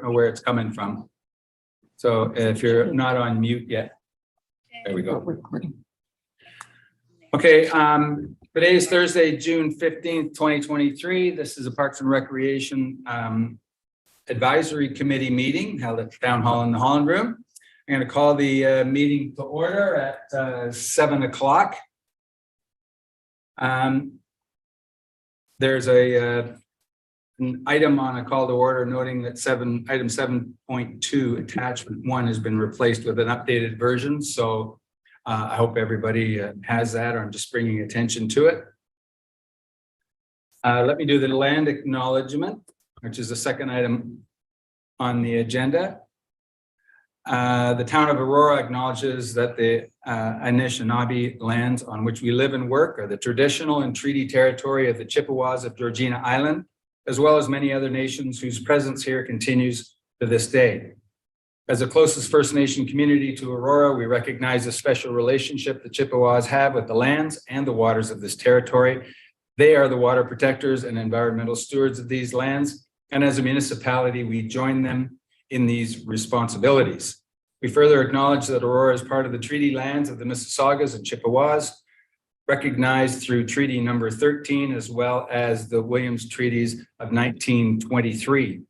know where it's coming from. So if you're not on mute yet, there we go. Okay, today is Thursday, June 15th, 2023. This is a Parks and Recreation Advisory Committee meeting held at Town Hall in the Holland Room. I'm going to call the meeting to order at 7 o'clock. There's an item on a call to order noting that item 7.2 attachment 1 has been replaced with an updated version. So I hope everybody has that, or I'm just bringing attention to it. Let me do the land acknowledgement, which is the second item on the agenda. The town of Aurora acknowledges that the Anishinaabe lands on which we live and work are the traditional and treaty territory of the Chippewas of Georgina Island, as well as many other nations whose presence here continues to this day. As the closest First Nation community to Aurora, we recognize the special relationship the Chippewas have with the lands and the waters of this territory. They are the water protectors and environmental stewards of these lands, and as a municipality, we join them in these responsibilities. We further acknowledge that Aurora is part of the treaty lands of the Mississaugas and Chippewas, recognized through Treaty number 13, as well as the Williams Treaties of 1923.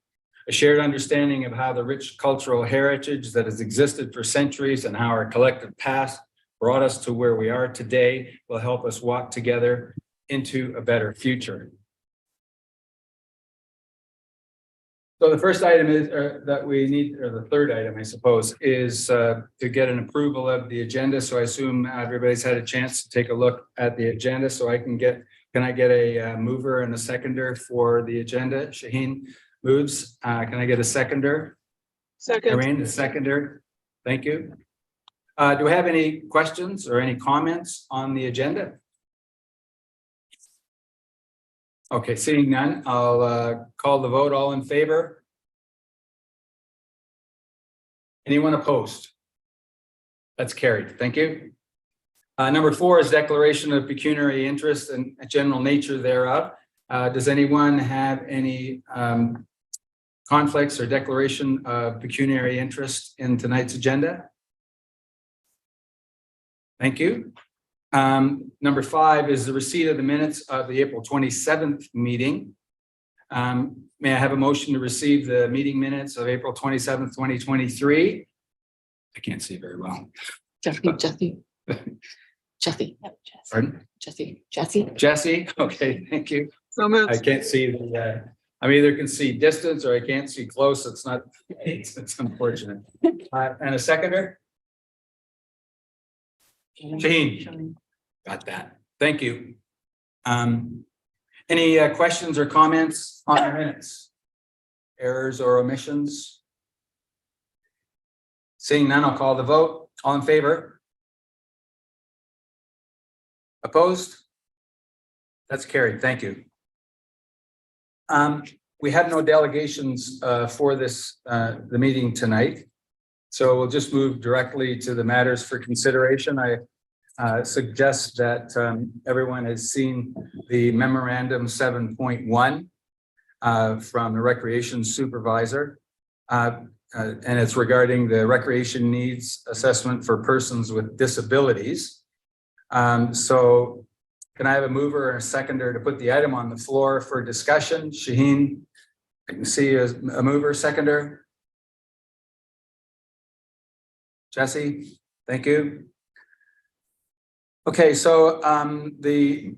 A shared understanding of how the rich cultural heritage that has existed for centuries and how our collective past brought us to where we are today will help us walk together into a better future. So the first item is that we need, or the third item, I suppose, is to get an approval of the agenda. So I assume everybody's had a chance to take a look at the agenda. So I can I get a mover and a seconder for the agenda? Shaheen moves. Can I get a seconder? Second. Irene, the seconder. Thank you. Do we have any questions or any comments on the agenda? Okay, seeing none, I'll call the vote. All in favor? Anyone opposed? That's carried. Thank you. Number 4 is declaration of pecuniary interest and general nature thereof. Does anyone have any conflicts or declaration of pecuniary interest in tonight's agenda? Thank you. Number 5 is the receipt of the minutes of the April 27th meeting. May I have a motion to receive the meeting minutes of April 27th, 2023? I can't see very well. Jesse. Pardon? Jesse. Okay, thank you. So moved. I can't see the, I either can see distance or I can't see close. It's not, it's unfortunate. And a seconder? Shane. Got that. Thank you. Any questions or comments on the minutes? Errors or omissions? Seeing none, I'll call the vote. All in favor? Opposed? That's carried. Thank you. We have no delegations for this the meeting tonight, so we'll just move directly to the matters for consideration. I suggest that everyone has seen the Memorandum 7.1 from the Recreation Supervisor, and it's regarding the recreation needs assessment for persons with disabilities. So can I have a mover and a seconder to put the item on the floor for discussion? Shaheen, I can see a mover, seconder. Jesse, thank you. Okay, so the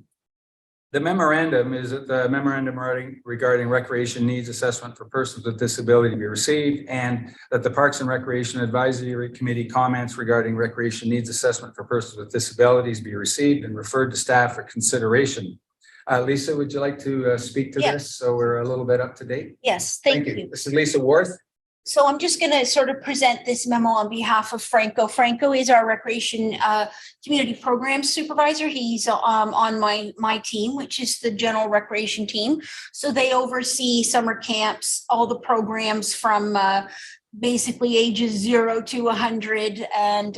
memorandum is the memorandum regarding recreation needs assessment for persons with disability to be received, and that the Parks and Recreation Advisory Committee comments regarding recreation needs assessment for persons with disabilities be received and referred to staff for consideration. Lisa, would you like to speak to this so we're a little bit up to date? Yes, thank you. This is Lisa Worth. So I'm just going to sort of present this memo on behalf of Franco. Franco is our recreation community program supervisor. He's on my team, which is the general recreation team. So they oversee summer camps, all the programs from basically ages 0 to 100, and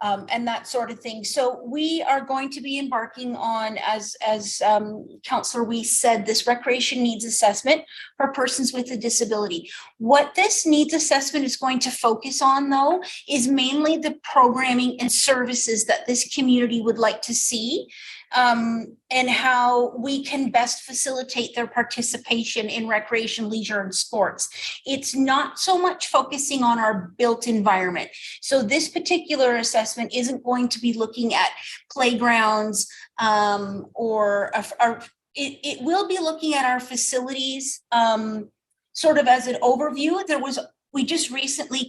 and that sort of thing. So we are going to be embarking on, as Councillor Weiss said, this recreation needs assessment for persons with a disability. What this needs assessment is going to focus on, though, is mainly the programming and services that this community would like to see, and how we can best facilitate their participation in recreation, leisure, and sports. It's not so much focusing on our built environment. So this particular assessment isn't going to be looking at playgrounds, it will be looking at our facilities, sort of as an overview. We just recently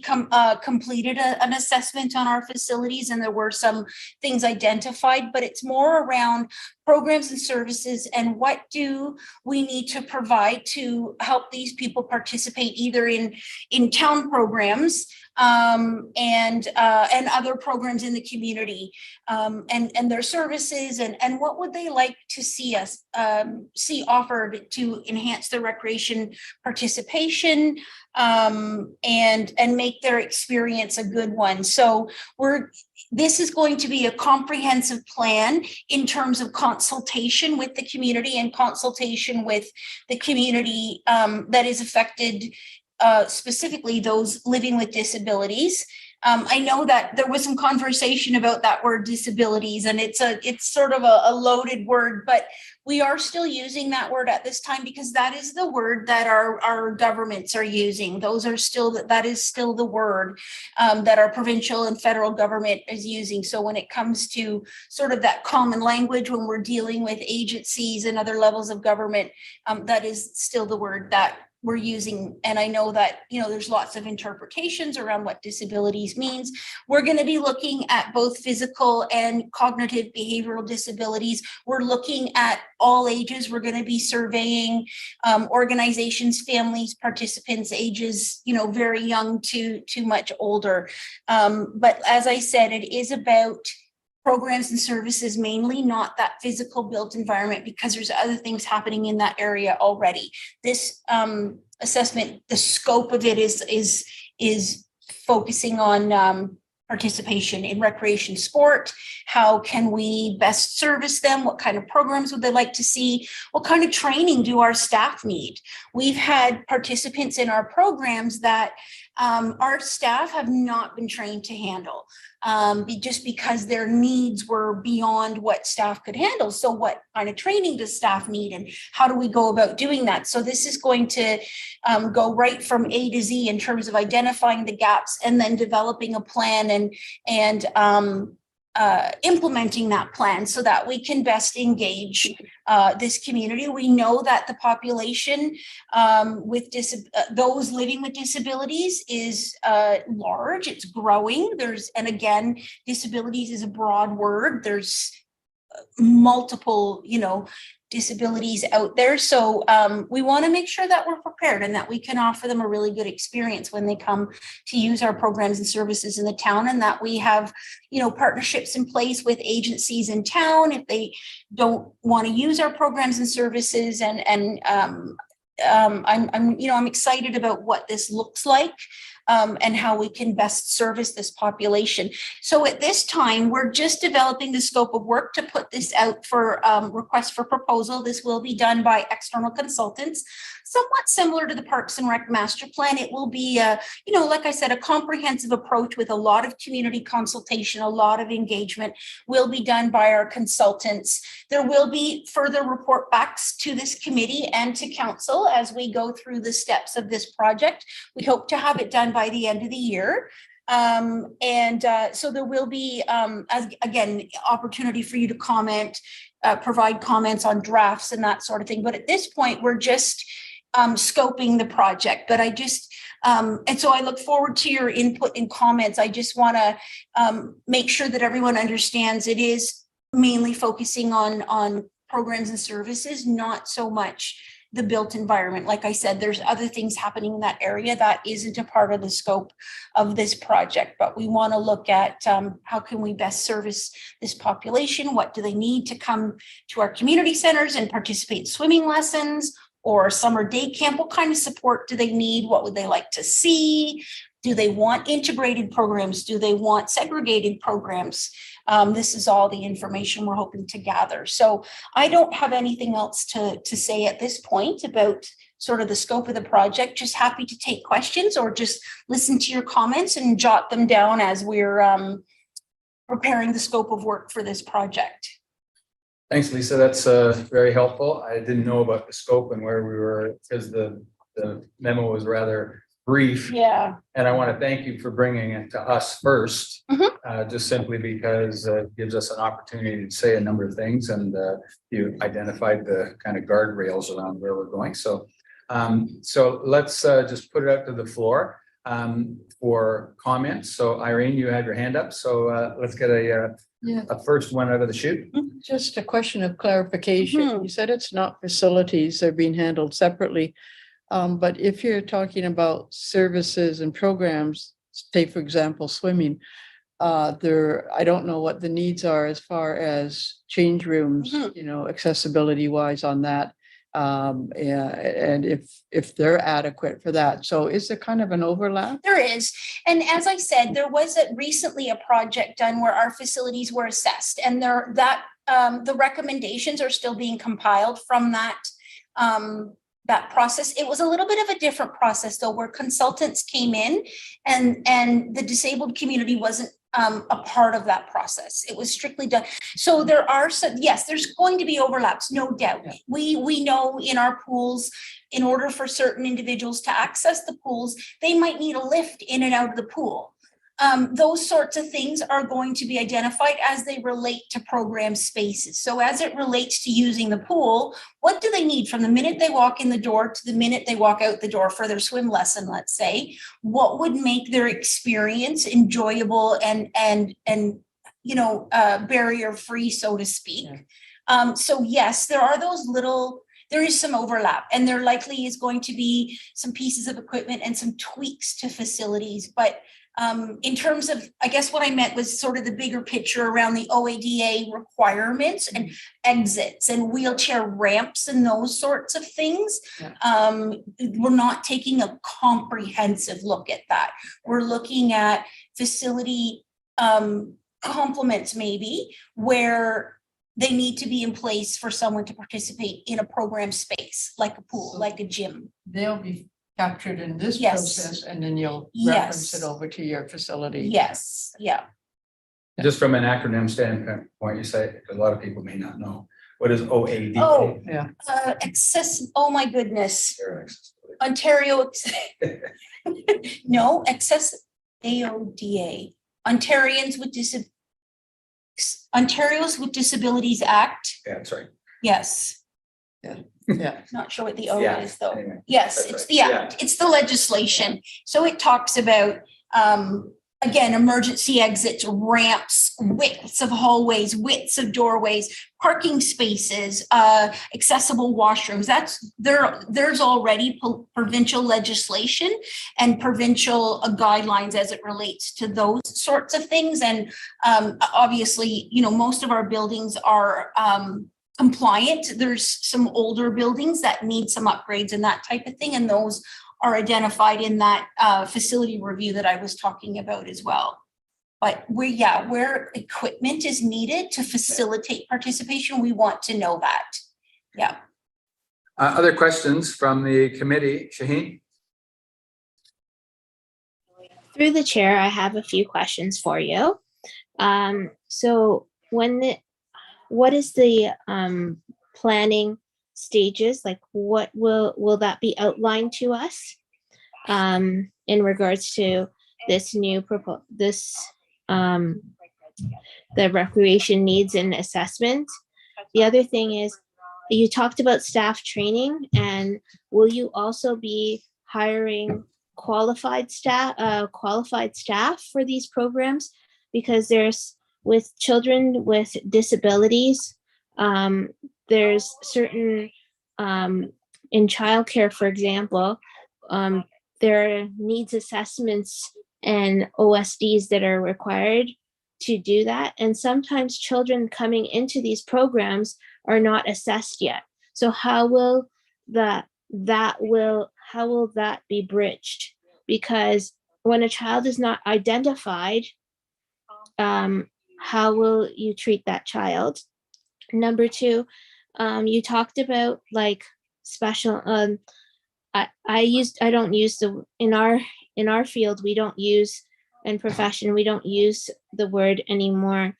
completed an assessment on our facilities, and there were some things identified, but it's more around programs and services and what do we need to provide to help these people participate either in town programs and other programs in the community, and their services, and what would they like to see us offered to enhance their recreation participation, and make their experience a good one. So this is going to be a comprehensive plan in terms of consultation with the community and consultation with the community that is affected, specifically those living with disabilities. I know that there was some conversation about that word disabilities, and it's sort of a loaded word, but we are still using that word at this time because that is the word that our governments are using. That is still the word that our provincial and federal government is using. So when it comes to sort of that common language, when we're dealing with agencies and other levels of government, that is still the word that we're using. And I know that, there's lots of interpretations around what disabilities means. We're going to be looking at both physical and cognitive behavioral disabilities. We're looking at all ages. We're going to be surveying organizations, families, participants, ages, very young to much older. But as I said, it is about programs and services mainly, not that physical built environment, because there's other things happening in that area already. This assessment, the scope of it is focusing on participation in recreation sport. How can we best service them? What kind of programs would they like to see? What kind of training do our staff need? We've had participants in our programs that our staff have not been trained to handle, just because their needs were beyond what staff could handle. So what kind of training does staff need, and how do we go about doing that? So this is going to go right from A to Z in terms of identifying the gaps and then developing a plan and implementing that plan so that we can best engage this community. We know that the population with those living with disabilities is large. It's growing. And again, disabilities is a broad word. There's multiple, disabilities out there. So we want to make sure that we're prepared and that we can offer them a really good experience when they come to use our programs and services in the town, and that we have, partnerships in place with agencies in town if they don't want to use our programs and services. I'm excited about what this looks like. And how we can best service this population. So at this time, we're just developing the scope of work to put this out for request for proposal. This will be done by external consultants, somewhat similar to the Parks and Rec Master Plan. It will be, like I said, a comprehensive approach with a lot of community consultation, a lot of engagement will be done by our consultants. There will be further report backs to this committee and to council as we go through the steps of this project. We hope to have it done by the end of the year. So there will be, again, opportunity for you to comment, provide comments on drafts and that sort of thing. But at this point, we're just scoping the project. But and so I look forward to your input and comments. I just want to make sure that everyone understands it is mainly focusing on programs and services, not so much the built environment. Like I said, there's other things happening in that area that isn't a part of the scope of this project, but we want to look at how can we best service this population? What do they need to come to our community centers and participate in swimming lessons? or summer day camp? What kind of support do they need? What would they like to see? Do they want integrated programs? Do they want segregated programs? This is all the information we're hoping to gather. So I don't have anything else to say at this point about sort of the scope of the project. Just happy to take questions or just listen to your comments and jot them down as we're preparing the scope of work for this project. Thanks, Lisa. That's very helpful. I didn't know about the scope and where we were because the memo was rather brief. Yeah. And I want to thank you for bringing it to us first, just simply because it gives us an opportunity to say a number of things, and you identified the kind of guardrails around where we're going. So, so let's just put it out to the floor for comments. So Irene, you had your hand up, so let's get a first one out of the chute. Just a question of clarification. You said it's not facilities, they're being handled separately. But if you're talking about services and programs, say for example, swimming, I don't know what the needs are as far as change rooms, you know, accessibility wise on that. And if they're adequate for that. So is there kind of an overlap? There is. And as I said, there was recently a project done where our facilities were assessed, and the recommendations are still being compiled from that process. It was a little bit of a different process though, where consultants came in and the disabled community wasn't a part of that process. It was strictly done. So there are some, yes, there's going to be overlaps, no doubt. Yeah. We know in our pools, in order for certain individuals to access the pools, they might need a lift in and out of the pool. Those sorts of things are going to be identified as they relate to program spaces. So as it relates to using the pool, what do they need from the minute they walk in the door to the minute they walk out the door for their swim lesson, let's say? What would make their experience enjoyable and you know, barrier-free, so to speak? Yeah. So yes, there are those little, there is some overlap, and there likely is going to be some pieces of equipment and some tweaks to facilities, but in terms of, I guess what I meant was sort of the bigger picture around the OADA requirements and exits and wheelchair ramps and those sorts of things. Yeah. We're not taking a comprehensive look at that. We're looking at facility complements maybe where they need to be in place for someone to participate in a program space, like a pool, like a gym. They'll be captured in this process, and then you'll reference it over to your facility. Yes, yeah. Just from an acronym standpoint, you say, a lot of people may not know, what is OADA? Oh, yeah. Oh my goodness. Ontario, no, AODA, Ontario's with Disabilities Act. Yeah, that's right. Yes. Yeah. Yeah. Not sure what the O is though. Anyway, yes, it's right. The act. It's the legislation. So it talks about again, emergency exits, ramps, widths of hallways, widths of doorways, parking spaces, accessible washrooms. There's already provincial legislation and provincial guidelines as it relates to those sorts of things. And obviously, you know, most of our buildings are compliant. There's some older buildings that need some upgrades and that type of thing, and those are identified in that facility review that I was talking about as well. But where equipment is needed to facilitate participation, we want to know that. Yeah. Other questions from the committee? Shaheen? Through the chair, I have a few questions for you. So what is the planning stages? Like what will that be outlined to us in regards to this new the recreation needs and assessment? The other thing is, you talked about staff training, and will you also be hiring qualified staff for these programs? Because there's, with children with disabilities, there's certain, in childcare, for example, there are needs assessments and OSDs that are required to do that. And sometimes children coming into these programs are not assessed yet. So how will that how will that be bridged? Because when a child is not identified, how will you treat that child? Number two, you talked about like special, I don't use in our field, we don't use, in profession, we don't use the word anymore,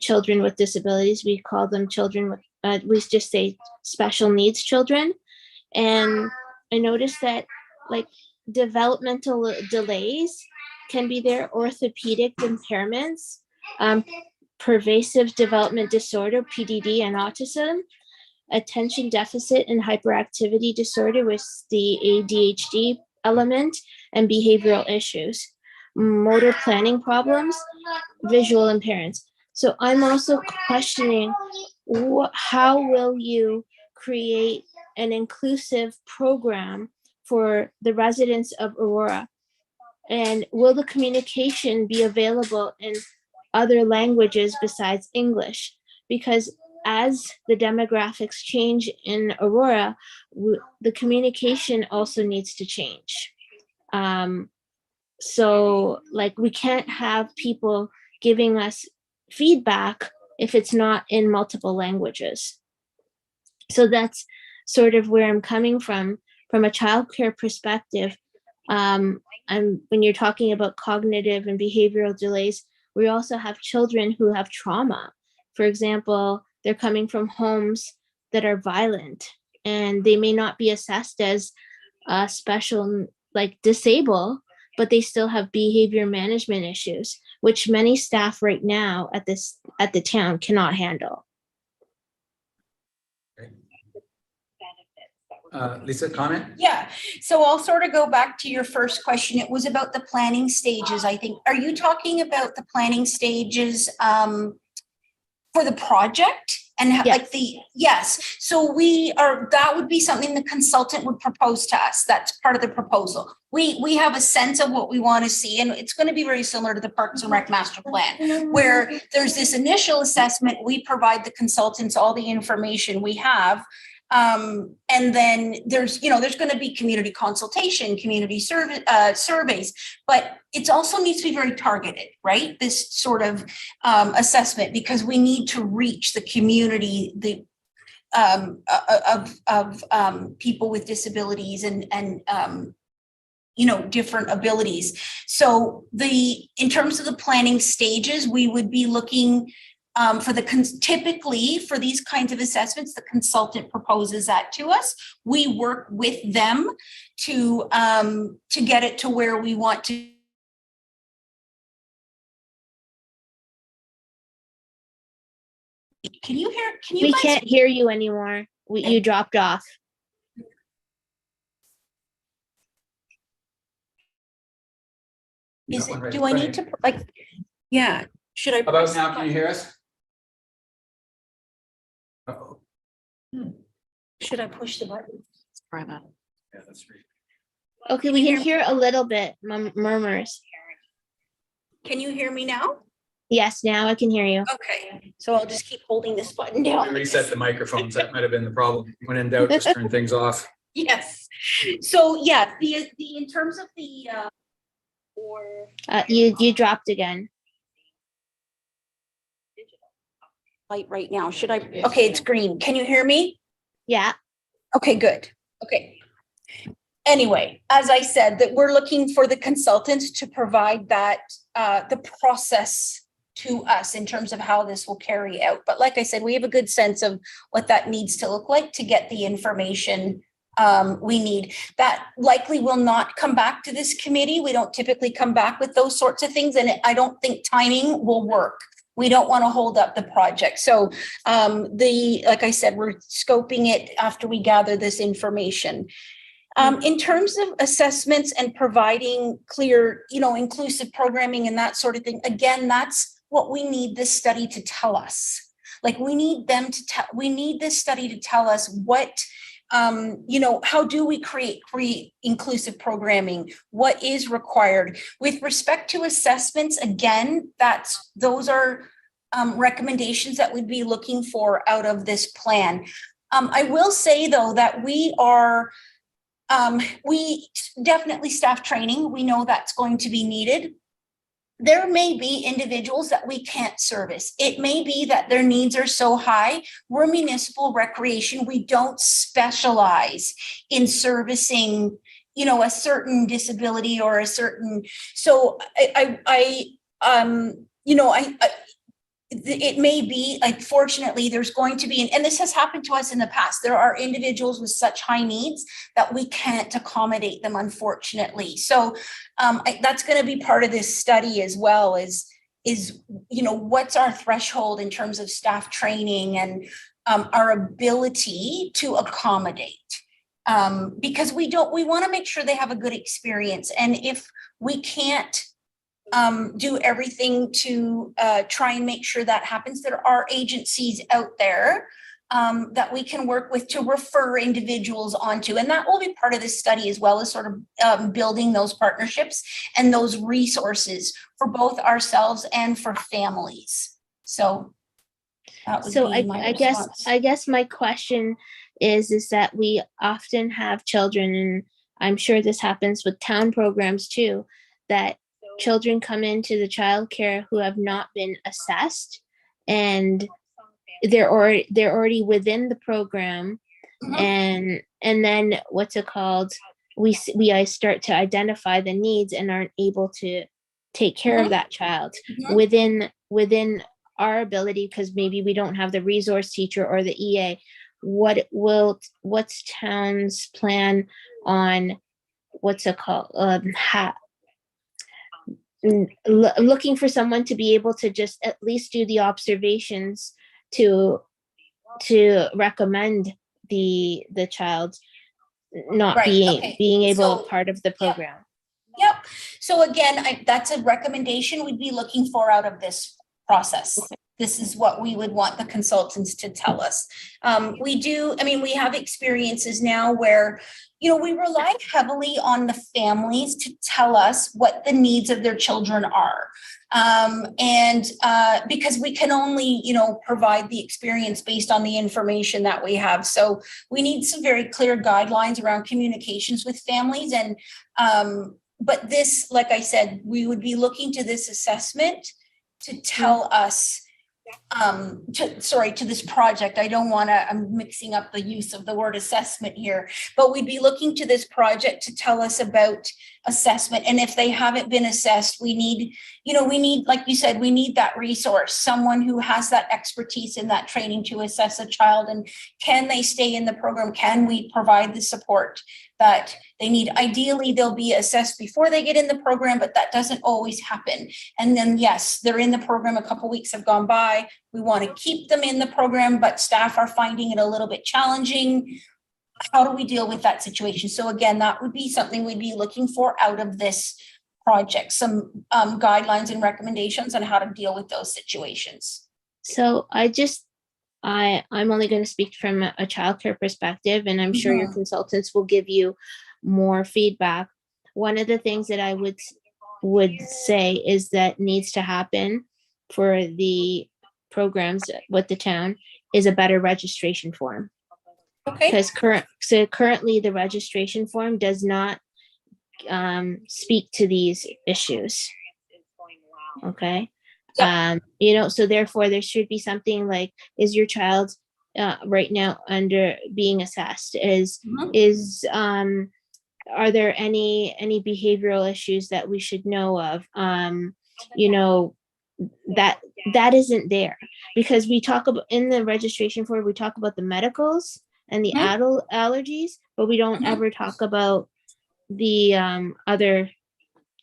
children with disabilities. We call them children with, we just say special needs children. And I noticed that like developmental delays can be there, orthopedic impairments, pervasive development disorder, PDD, and autism, attention deficit and hyperactivity disorder with the ADHD element, and behavioral issues, motor planning problems, visual impairments. So I'm also questioning how will you create an inclusive program for the residents of Aurora? And will the communication be available in other languages besides English? Because as the demographics change in Aurora, the communication also needs to change. So like we can't have people giving us feedback if it's not in multiple languages. So that's sort of where I'm coming from a childcare perspective. And when you're talking about cognitive and behavioral delays, we also have children who have trauma. For example, they're coming from homes that are violent, and they may not be assessed as special, like disabled, but they still have behavior management issues, which many staff right now at the town cannot handle. Lisa, comment? Yeah, so I'll sort of go back to your first question. It was about the planning stages, I think. Are you talking about the planning stages for the project? And like yes, so that would be something the consultant would propose to us. That's part of the proposal. We have a sense of what we want to see, and it's going to be very similar to the Parks and Rec Master Plan, where there's this initial assessment. We provide the consultants all the information we have. And then there's going to be community consultation, community surveys, but it also needs to be very targeted, right? This sort of assessment, because we need to reach the community, of people with disabilities and different abilities. So in terms of the planning stages, we would be looking typically for these kinds of assessments, the consultant proposes that to us. We work with them to get it to where we want to. Can you hear? We can't hear you anymore. You dropped off. Do I need to yeah? Should I? About now, can you hear us? Uh-oh. Should I push the button? Yeah, that's right. Okay, we can hear a little bit murmurs. Can you hear me now? Yes, now I can hear you. Okay, so I'll just keep holding this button down. We reset the microphones. That might have been the problem. When in doubt, just turn things off. Yes. So yeah, the in terms of the you dropped again. Light right now. Should I? Okay, it's green. Can you hear me? Yeah. Okay, good. Okay. Anyway, as I said, that we're looking for the consultants to provide that the process to us in terms of how this will carry out. But like I said, we have a good sense of what that needs to look like to get the information we need. That likely will not come back to this committee. We don't typically come back with those sorts of things, and I don't think timing will work. We don't want to hold up the project. So like I said, we're scoping it after we gather this information. In terms of assessments and providing clear, inclusive programming and that sort of thing, again, that's what we need this study to tell us. Like we need this study to tell us what, how do we create inclusive programming? What is required? With respect to assessments, again, those are recommendations that we'd be looking for out of this plan. I will say though, that we definitely staff training. We know that's going to be needed. There may be individuals that we can't service. It may be that their needs are so high. We're municipal recreation. We don't specialize in servicing, a certain disability or a certain, so it may be, like, fortunately, there's going to be, and this has happened to us in the past. There are individuals with such high needs that we can't accommodate them, unfortunately. So that's going to be part of this study as well, is what's our threshold in terms of staff training and our ability to accommodate. Because we want to make sure they have a good experience. And if we can't do everything to try and make sure that happens, there are agencies out there that we can work with to refer individuals onto. And that will be part of this study, as well as sort of building those partnerships and those resources for both ourselves and for families. So that would be my response. I guess my question is that we often have children, and I'm sure this happens with town programs too, that children come into the childcare who have not been assessed, and they're already within the program. And then what's it called? We start to identify the needs and aren't able to take care of that child within our ability, because maybe we don't have the resource teacher or the EA. What's town's plan on what's it called? Looking for someone to be able to just at least do the observations to recommend the child not being able part of the program. Yep. So again, that's a recommendation we'd be looking for out of this process. This is what we would want the consultants to tell us. We have experiences now where, we rely heavily on the families to tell us what the needs of their children are. Because we can only, provide the experience based on the information that we have. So we need some very clear guidelines around communications with families. And, but this, like I said, we would be looking to this assessment to tell us, to this project. I'm mixing up the use of the word assessment here, but we'd be looking to this project to tell us about assessment. And if they haven't been assessed, we need, like you said, we need that resource, someone who has that expertise in that training to assess a child. And can they stay in the program? Can we provide the support that they need? Ideally, they'll be assessed before they get in the program, but that doesn't always happen. And then, yes, they're in the program, a couple of weeks have gone by. We want to keep them in the program, but staff are finding it a little bit challenging. How do we deal with that situation? So again, that would be something we'd be looking for out of this project, some guidelines and recommendations on how to deal with those situations. So I'm only going to speak from a childcare perspective, and I'm sure your consultants will give you more feedback. One of the things that I would say is that needs to happen for the programs with the town is a better registration form. Okay. Because currently the registration form does not speak to these issues. Okay. So therefore there should be something like, is your child right now under being assessed? Are there any behavioral issues that we should know of? That isn't there, because we talk about in the registration form, we talk about the medicals and the adult allergies, but we don't ever talk about the other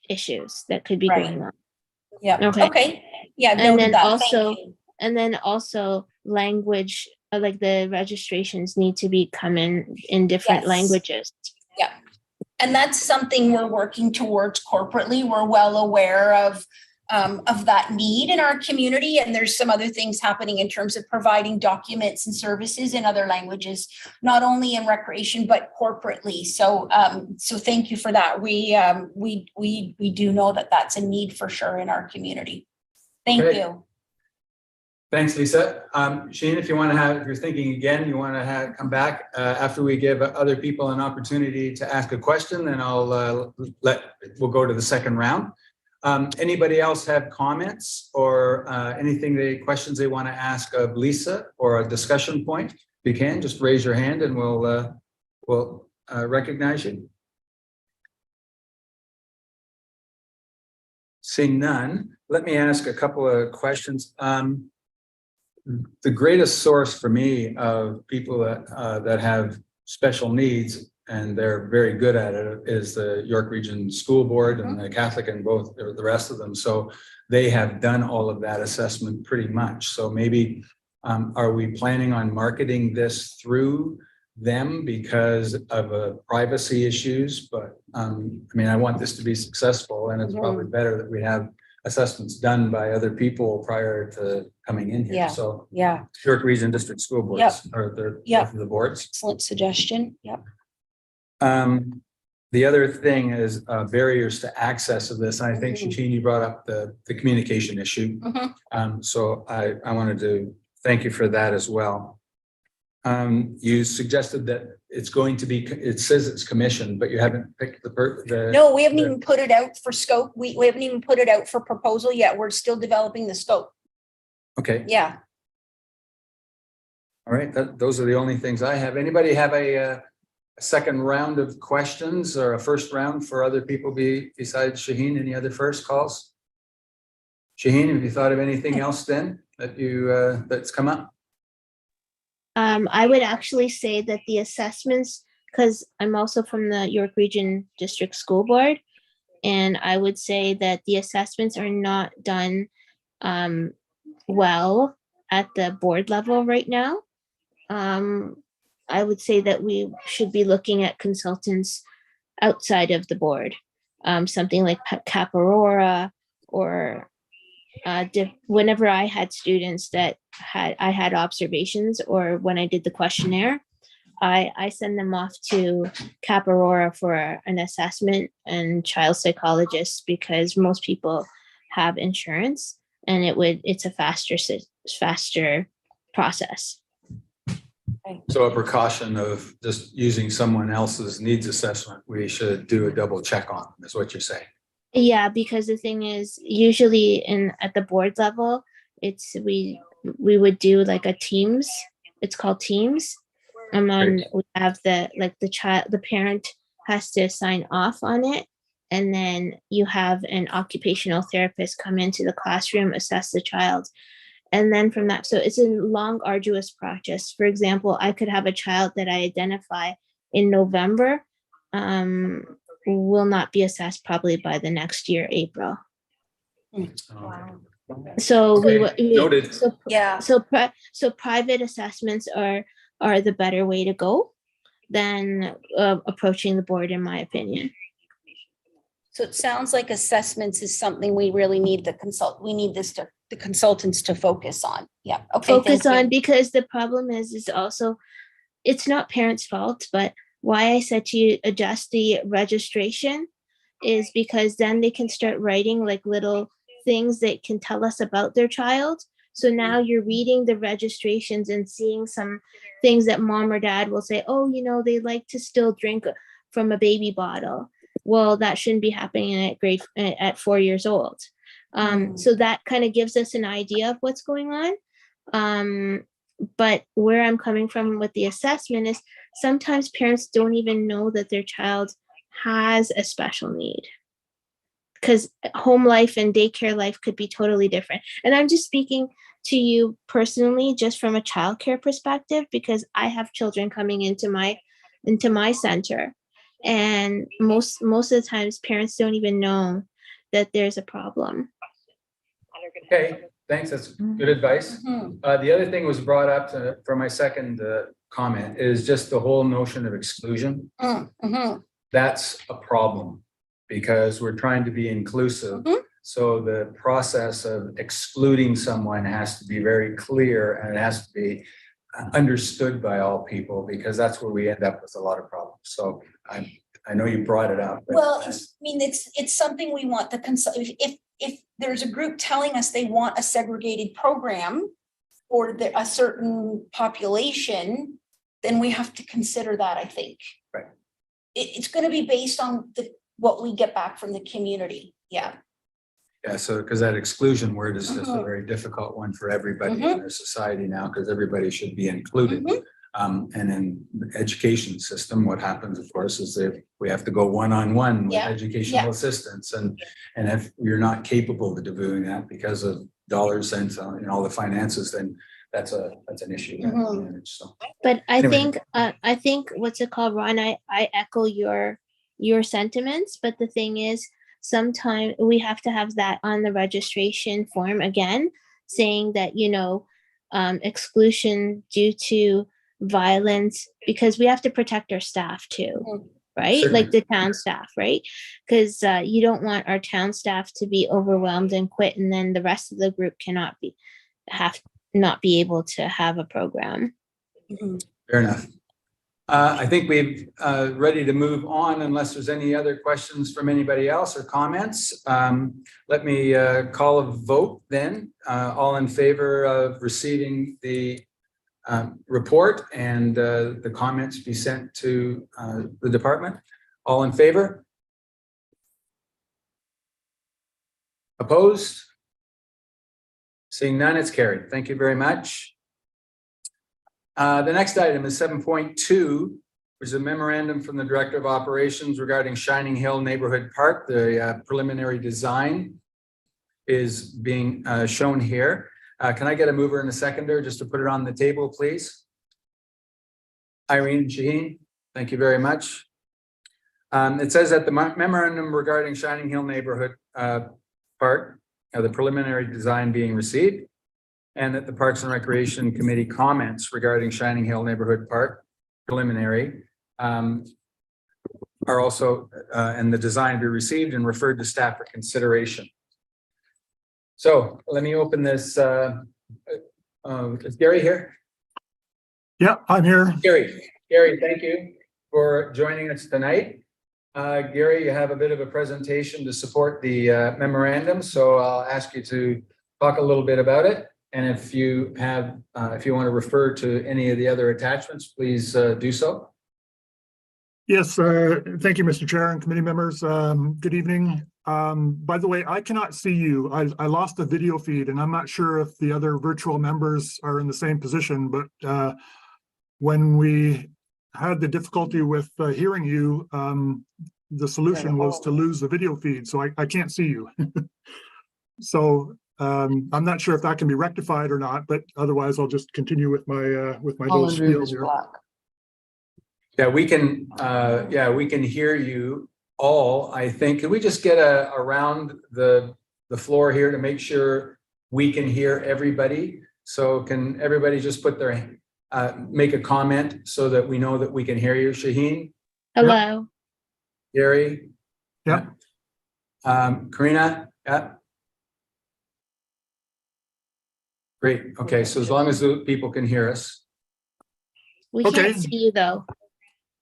issues that could be going on. Yeah. Okay. Yeah. And then also language, like the registrations need to be come in different languages. Yeah. And that's something we're working towards corporately. We're well aware of that need in our community. And there's some other things happening in terms of providing documents and services in other languages, not only in recreation, but corporately. So thank you for that. We do know that that's a need for sure in our community. Thank you. Thanks, Lisa. Shane, if you want to have, if you're thinking again, you want to have, come back after we give other people an opportunity to ask a question, then we'll go to the second round. Anybody else have comments or questions they want to ask of Lisa or a discussion point? If you can, just raise your hand and we'll recognize you. Seeing none, let me ask a couple of questions. The greatest source for me of people that have special needs, and they're very good at it, is the York Region School Board and the Catholic and both the rest of them. So they have done all of that assessment pretty much. So maybe are we planning on marketing this through them because of privacy issues? But I mean, I want this to be successful, and it's probably better that we have assessments done by other people prior to coming in here. Yeah. So Yeah, York Region District School Boards are the boards. excellent suggestion. Yep. The other thing is barriers to access of this. And I think Shane, you brought up the communication issue. So I wanted to thank you for that as well. You suggested that it's going to be, it says it's commissioned, but you haven't picked the No, we haven't even put it out for scope. We haven't even put it out for proposal yet. We're still developing the scope. Okay. Yeah. All right. Those are the only things I have. Anybody have a second round of questions or a first round for other people besides Shaheen? Any other first calls? Shaheen, have you thought of anything else then that you that's come up? I would actually say that the assessments, because I'm also from the York Region District School Board, and I would say that the assessments are not done well at the board level right now. I would say that we should be looking at consultants outside of the board, something like Cap Aurora, or whenever I had students that I had observations, or when I did the questionnaire, I send them off to Cap Aurora for an assessment and child psychologists, because most people have insurance and it's a faster process. So a precaution of just using someone else's needs assessment, we should do a double check on, is what you're saying. Yeah, because the thing is, usually at the board level, we would do like a Teams. It's called Teams. And then we have the parent has to sign off on it. And then you have an occupational therapist come into the classroom, assess the child. And then from that, so it's a long, arduous process. For example, I could have a child that I identify in November, will not be assessed probably by the next year, April. Wow. So Noted. So private assessments are the better way to go than approaching the board, in my opinion. So it sounds like assessments is something we really need the consultants to focus on. Yeah. Okay. Focus thank on, you. because the problem is also, it's not parents' fault, but why I said to adjust the registration is because then they can start writing like little things that can tell us about their child. So now you're reading the registrations and seeing some things that mom or dad will say, oh, they like to still drink from a baby bottle. Well, that shouldn't be happening at 4 years old. So that kind of gives us an idea of what's going on. But where I'm coming from with the assessment is sometimes parents don't even know that their child has a special need, because home life and daycare life could be totally different. And I'm just speaking to you personally, just from a childcare perspective, because I have children coming into my center, and most of the times parents don't even know that there's a problem. Okay, thanks. That's good advice. The other thing was brought up for my second comment is just the whole notion of exclusion. That's a problem because we're trying to be inclusive. So the process of excluding someone has to be very clear, and it has to be understood by all people, because that's where we end up with a lot of problems. So I know you brought it up. Well, it's something we want if there's a group telling us they want a segregated program, for a certain population, then we have to consider that, I think. Right. It's gonna be based on what we get back from the community, yeah. Yeah, so because that exclusion word is just a Mhm. very difficult one for everybody in Mhm. our society now, because everybody should be included. Mhm. And in the education system, what happens, of course, is that we have to go one-on-one with Yeah, educational yeah. assistance. And if you're not capable of doing that because of dollars, cents, and all the finances, then that's an issue. we have to Mhm. manage. So, But Anyway. I think what's it called, Ron? I echo your sentiments, but the thing is, sometimes we have to have that on the registration form again, saying that, exclusion due to violence, because we have to protect our staff too, Mhm. right? Certainly. Like the town staff, right? Because you don't want our town staff to be overwhelmed and quit, and then the rest of the group not be able to have a program. Mhm. Fair enough. I think we've ready to move on unless there's any other questions from anybody else or comments. Let me call a vote then. All in favor of receiving the report and the comments be sent to the department. All in favor? Opposed? Seeing none, it's carried. Thank you very much. The next item is 7.2, which is a memorandum from the Director of Operations regarding Shining Hill Neighborhood Park. The preliminary design is being shown here. Can I get a mover and a seconder just to put it on the table, please? Irene Shaheen, thank you very much. It says that the memorandum regarding Shining Hill Neighborhood Park, the preliminary design being received, and that the Parks and Recreation Committee comments regarding Shining Hill Neighborhood Park preliminary are also, and the design be received and referred to staff for consideration. So let me open this. Is Gary here? Yeah, I'm here. Gary, thank you for joining us tonight. Gary, you have a bit of a presentation to support the memorandum, so I'll ask you to talk a little bit about it. And if you want to refer to any of the other attachments, please do so. Yes, thank you, Mr. Chair and committee members. Good evening. By the way, I cannot see you. I lost the video feed, and I'm not sure if the other virtual members are in the same position, but when we had the difficulty with hearing you, the solution was to lose the video feed, so I can't see you. So I'm not sure if that can be rectified or not, but otherwise I'll just continue with my little spiel here. Yeah, we can hear you all, I think. Can we just get around the floor here to make sure we can hear everybody? So can everybody just put their make a comment so that we know that we can hear you? Shaheen? Hello. Gary? Yeah. Karina? Yeah. Great. Okay, so as long as the people can hear us. We Okay. can't see you though.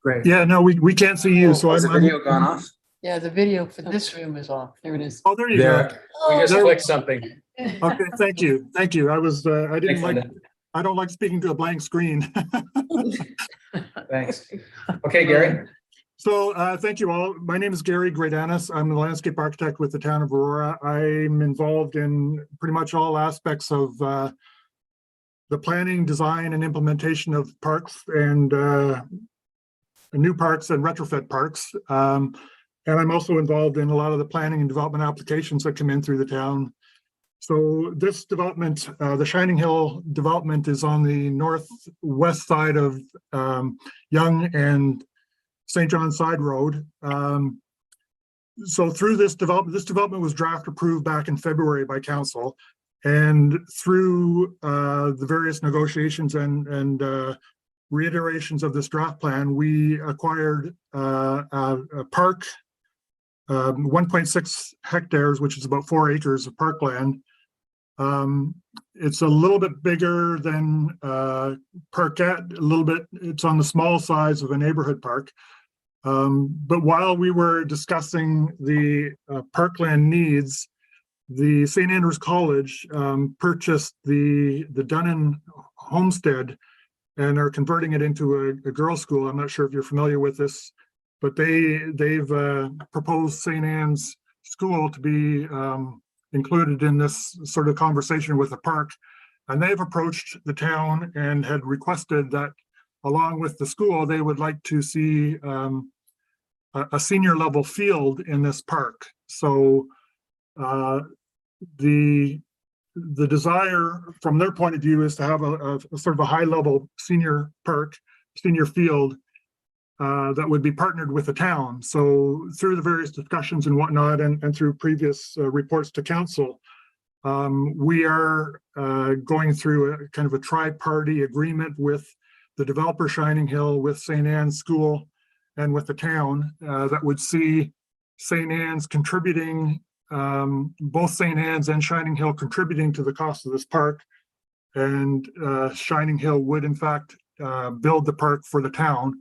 Great. Yeah, no, we can't see you, so Has the video gone off? Yeah, the video for this room is off. There it is. Oh, there you go. There, we just There- clicked something. Okay, thank you. I Thanks, Linda. I don't like speaking to a blank screen. Thanks. Okay, Gary. So thank you all. My name is Gary Gradanis. I'm the landscape architect with the town of Aurora. I'm involved in pretty much all aspects of the planning, design, and implementation of parks and new parks and retrofit parks. And I'm also involved in a lot of the planning and development applications that come in through the town. So this development, the Shining Hill development, is on the northwest side of Yonge and St. John's Side Road. So through this development was draft approved back in February by council, and through the various negotiations and reiterations of this draft plan, we acquired a park, 1.6 hectares, which is about 4 acres of parkland. It's a little bit bigger than Parkette, it's on the small size of a neighborhood park. But while we were discussing the parkland needs, the St. Andrews College purchased the Dunnan homestead and are converting it into a girls' school. I'm not sure if you're familiar with this, but they've proposed St. Anne's School to be included in this sort of conversation with the park. And they've approached the town and had requested that along with the school, they would like to see a senior level field in this park. So the desire from their point of view is to have a sort of a high level senior park, senior field that would be partnered with the town. So through the various discussions and whatnot, and through previous reports to council, we are going through a kind of a tri-party agreement with the developer Shining Hill, with St. Anne's School, and with the town that would see St. Anne's contributing, both St. Anne's and Shining Hill contributing to the cost of this park. And Shining Hill would in fact build the park for the town.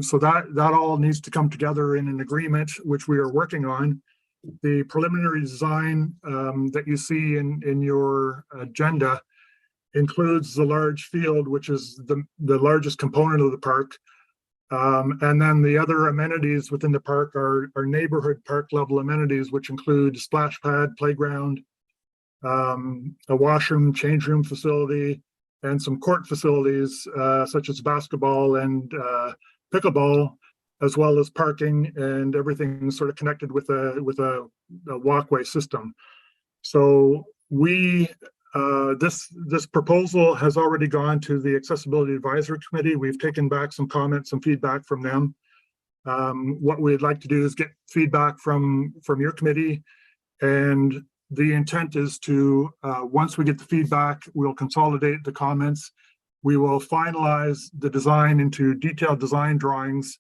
So that all needs to come together in an agreement, which we are working on. The preliminary design that you see in your agenda includes the large field, which is the largest component of the park. And then the other amenities within the park are neighborhood park level amenities, which include splash pad, playground, a washroom, change room facility, and some court facilities such as basketball and pickleball, as well as parking and everything sort of connected with a walkway system. So we this proposal has already gone to the Accessibility Advisory Committee. We've taken back some comments, some feedback from them. What we'd like to do is get feedback from your committee, and the intent is to, once we get the feedback, we'll consolidate the comments. We will finalize the design into detailed design drawings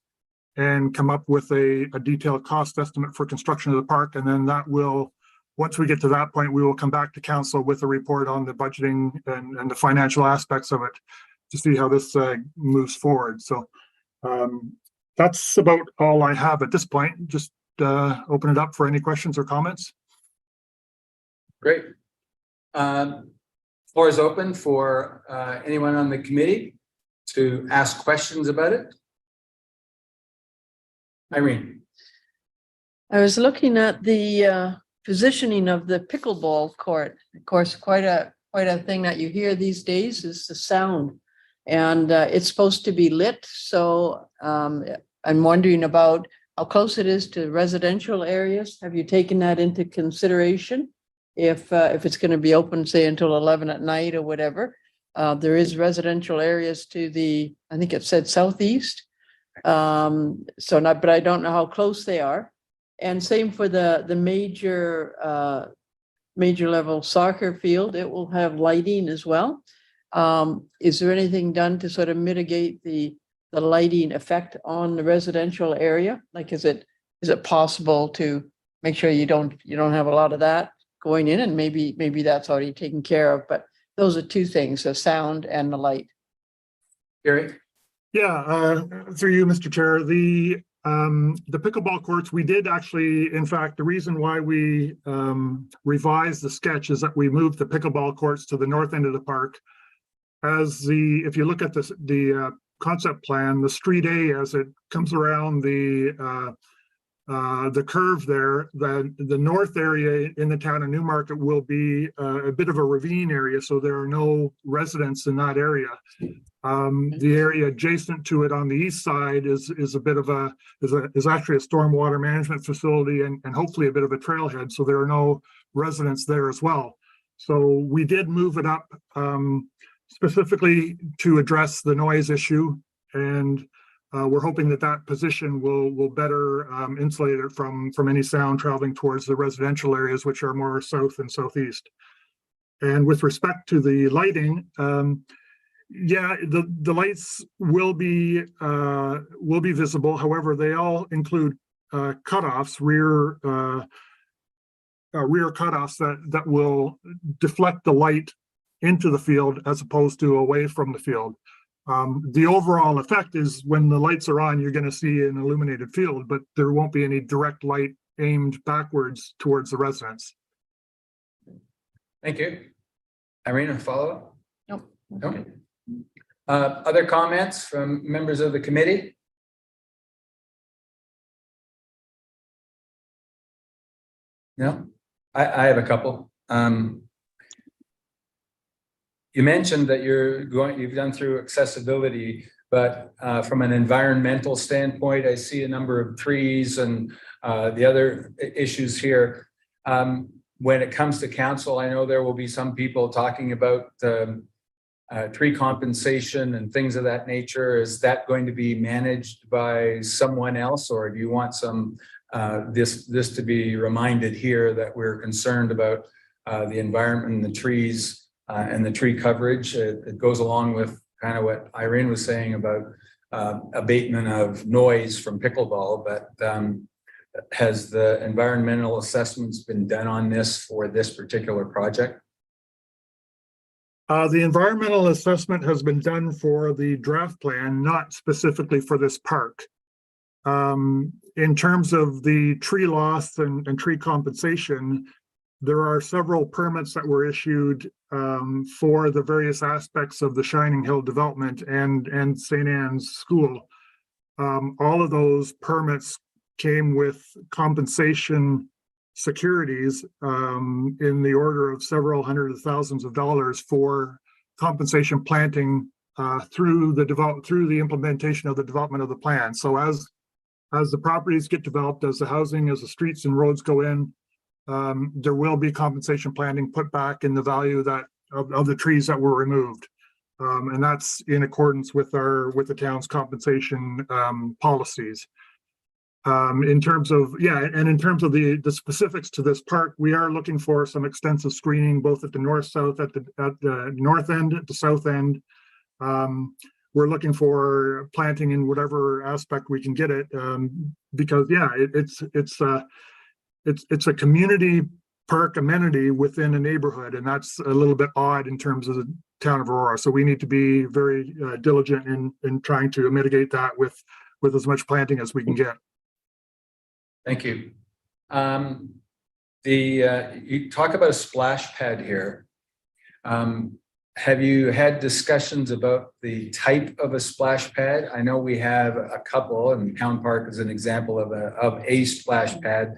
and come up with a detailed cost estimate for construction of the park. And then that will, once we get to that point, we will come back to council with a report on the budgeting and the financial aspects of it to see how this moves forward. So that's about all I have at this point. Just open it up for any questions or comments. Great. Floor is open for anyone on the committee to ask questions about it. Irene. I was looking at the positioning of the pickleball court. Of course, quite a thing that you hear these days is the sound, and it's supposed to be lit. So I'm wondering about how close it is to residential areas. Have you taken that into consideration? If it's going to be open, say, until 11 at night or whatever, there is residential areas to the, I think it said southeast. But I don't know how close they are. And same for the major level soccer field. It will have lighting as well. Is there anything done to sort of mitigate the lighting effect on the residential area? Like, is it possible to make sure you don't have a lot of that going in, and maybe that's already taken care of? But those are two things: the sound and the light. Gary. Yeah, through you, Mr. Chair, the pickleball courts, we did actually, in fact, the reason why we revised the sketch is that we moved the pickleball courts to the north end of the park. If you look at the concept plan, the street A, as it comes around the curve there, the north area in the town of Newmarket will be a bit of a ravine area, so there are no residents in that area. The area adjacent to it on the east side is a bit of is actually a stormwater management facility and hopefully a bit of a trailhead, so there are no residents there as well. So we did move it up specifically to address the noise issue, and we're hoping that position will better insulate it from any sound traveling towards the residential areas, which are more south and southeast. And with respect to the lighting, yeah, the lights will be visible. However, they all include cutoffs, rear cutoffs that will deflect the light into the field as opposed to away from the field. The overall effect is when the lights are on, you're going to see an illuminated field, but there won't be any direct light aimed backwards towards the residents. Thank you. Irene, a follow-up? Nope. No. Other comments from members of the committee? No, I have a couple. You mentioned that you've done through accessibility, but from an environmental standpoint, I see a number of trees and the other issues here. When it comes to council, I know there will be some people talking about tree compensation and things of that nature. Is that going to be managed by someone else, or do you want some this to be reminded here that we're concerned about the environment and the trees and the tree coverage? It goes along with kind of what Irene was saying about abatement of noise from pickleball, but has the environmental assessments been done on this for this particular project? The environmental assessment has been done for the draft plan, not specifically for this park. In terms of the tree loss and tree compensation, there are several permits that were issued for the various aspects of the Shining Hill development and St. Anne's School. All of those permits came with compensation securities in the order of several hundred of thousands of dollars for compensation planting through the implementation of the development of the plan. So as the properties get developed, as the housing, as the streets and roads go in, there will be compensation planting put back in the value that of the trees that were removed. And that's in accordance with the town's compensation policies. In terms of the specifics to this park, we are looking for some extensive screening both at the north-south, at the north end, at the south end. We're looking for planting in whatever aspect we can get it, because it's a community park amenity within a neighborhood, and that's a little bit odd in terms of the town of Aurora. So we need to be very diligent in trying to mitigate that with as much planting as we can get. Thank you. You talk about a splash pad here. Have you had discussions about the type of a splash pad? I know we have a couple, and Town Park is an example of a splash pad.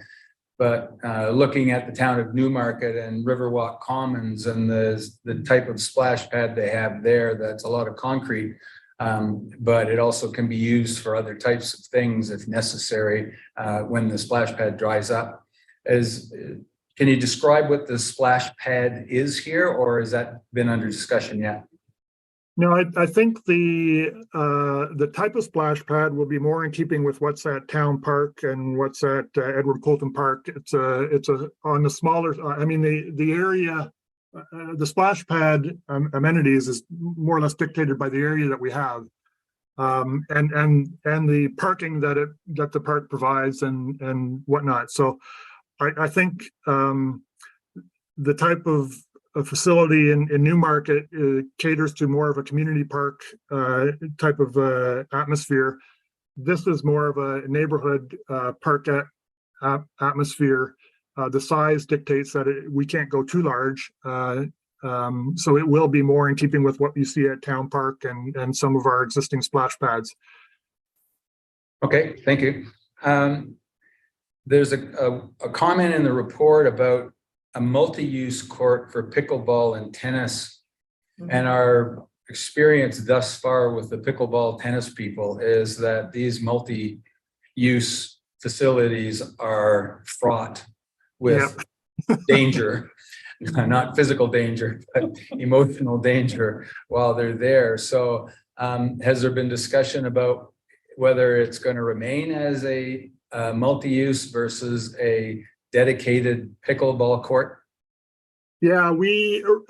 But looking at the town of Newmarket and Riverwalk Commons and the type of splash pad they have there, that's a lot of concrete. But it also can be used for other types of things if necessary when the splash pad dries up. Can you describe what the splash pad is here, or has that been under discussion yet? No, I think the type of splash pad will be more in keeping with what's at Town Park and what's at Edward Colton Park. It's on the smaller. I mean the area. The splash pad amenities is more or less dictated by the area that we have, and the parking that the park provides and whatnot. So, I think the type of facility in Newmarket caters to more of a community park type of atmosphere. This is more of a neighborhood park atmosphere. The size dictates that we can't go too large. So it will be more in keeping with what you see at Town Park and some of our existing splash pads. Okay, thank you. There's a comment in the report about a multi-use court for pickleball and tennis. And our experience thus far with the pickleball tennis people is that these multi-use facilities are fraught with danger, not physical danger, but emotional danger while they're there. So has there been discussion about whether it's going to remain as a multi-use versus a dedicated pickleball court? Yeah,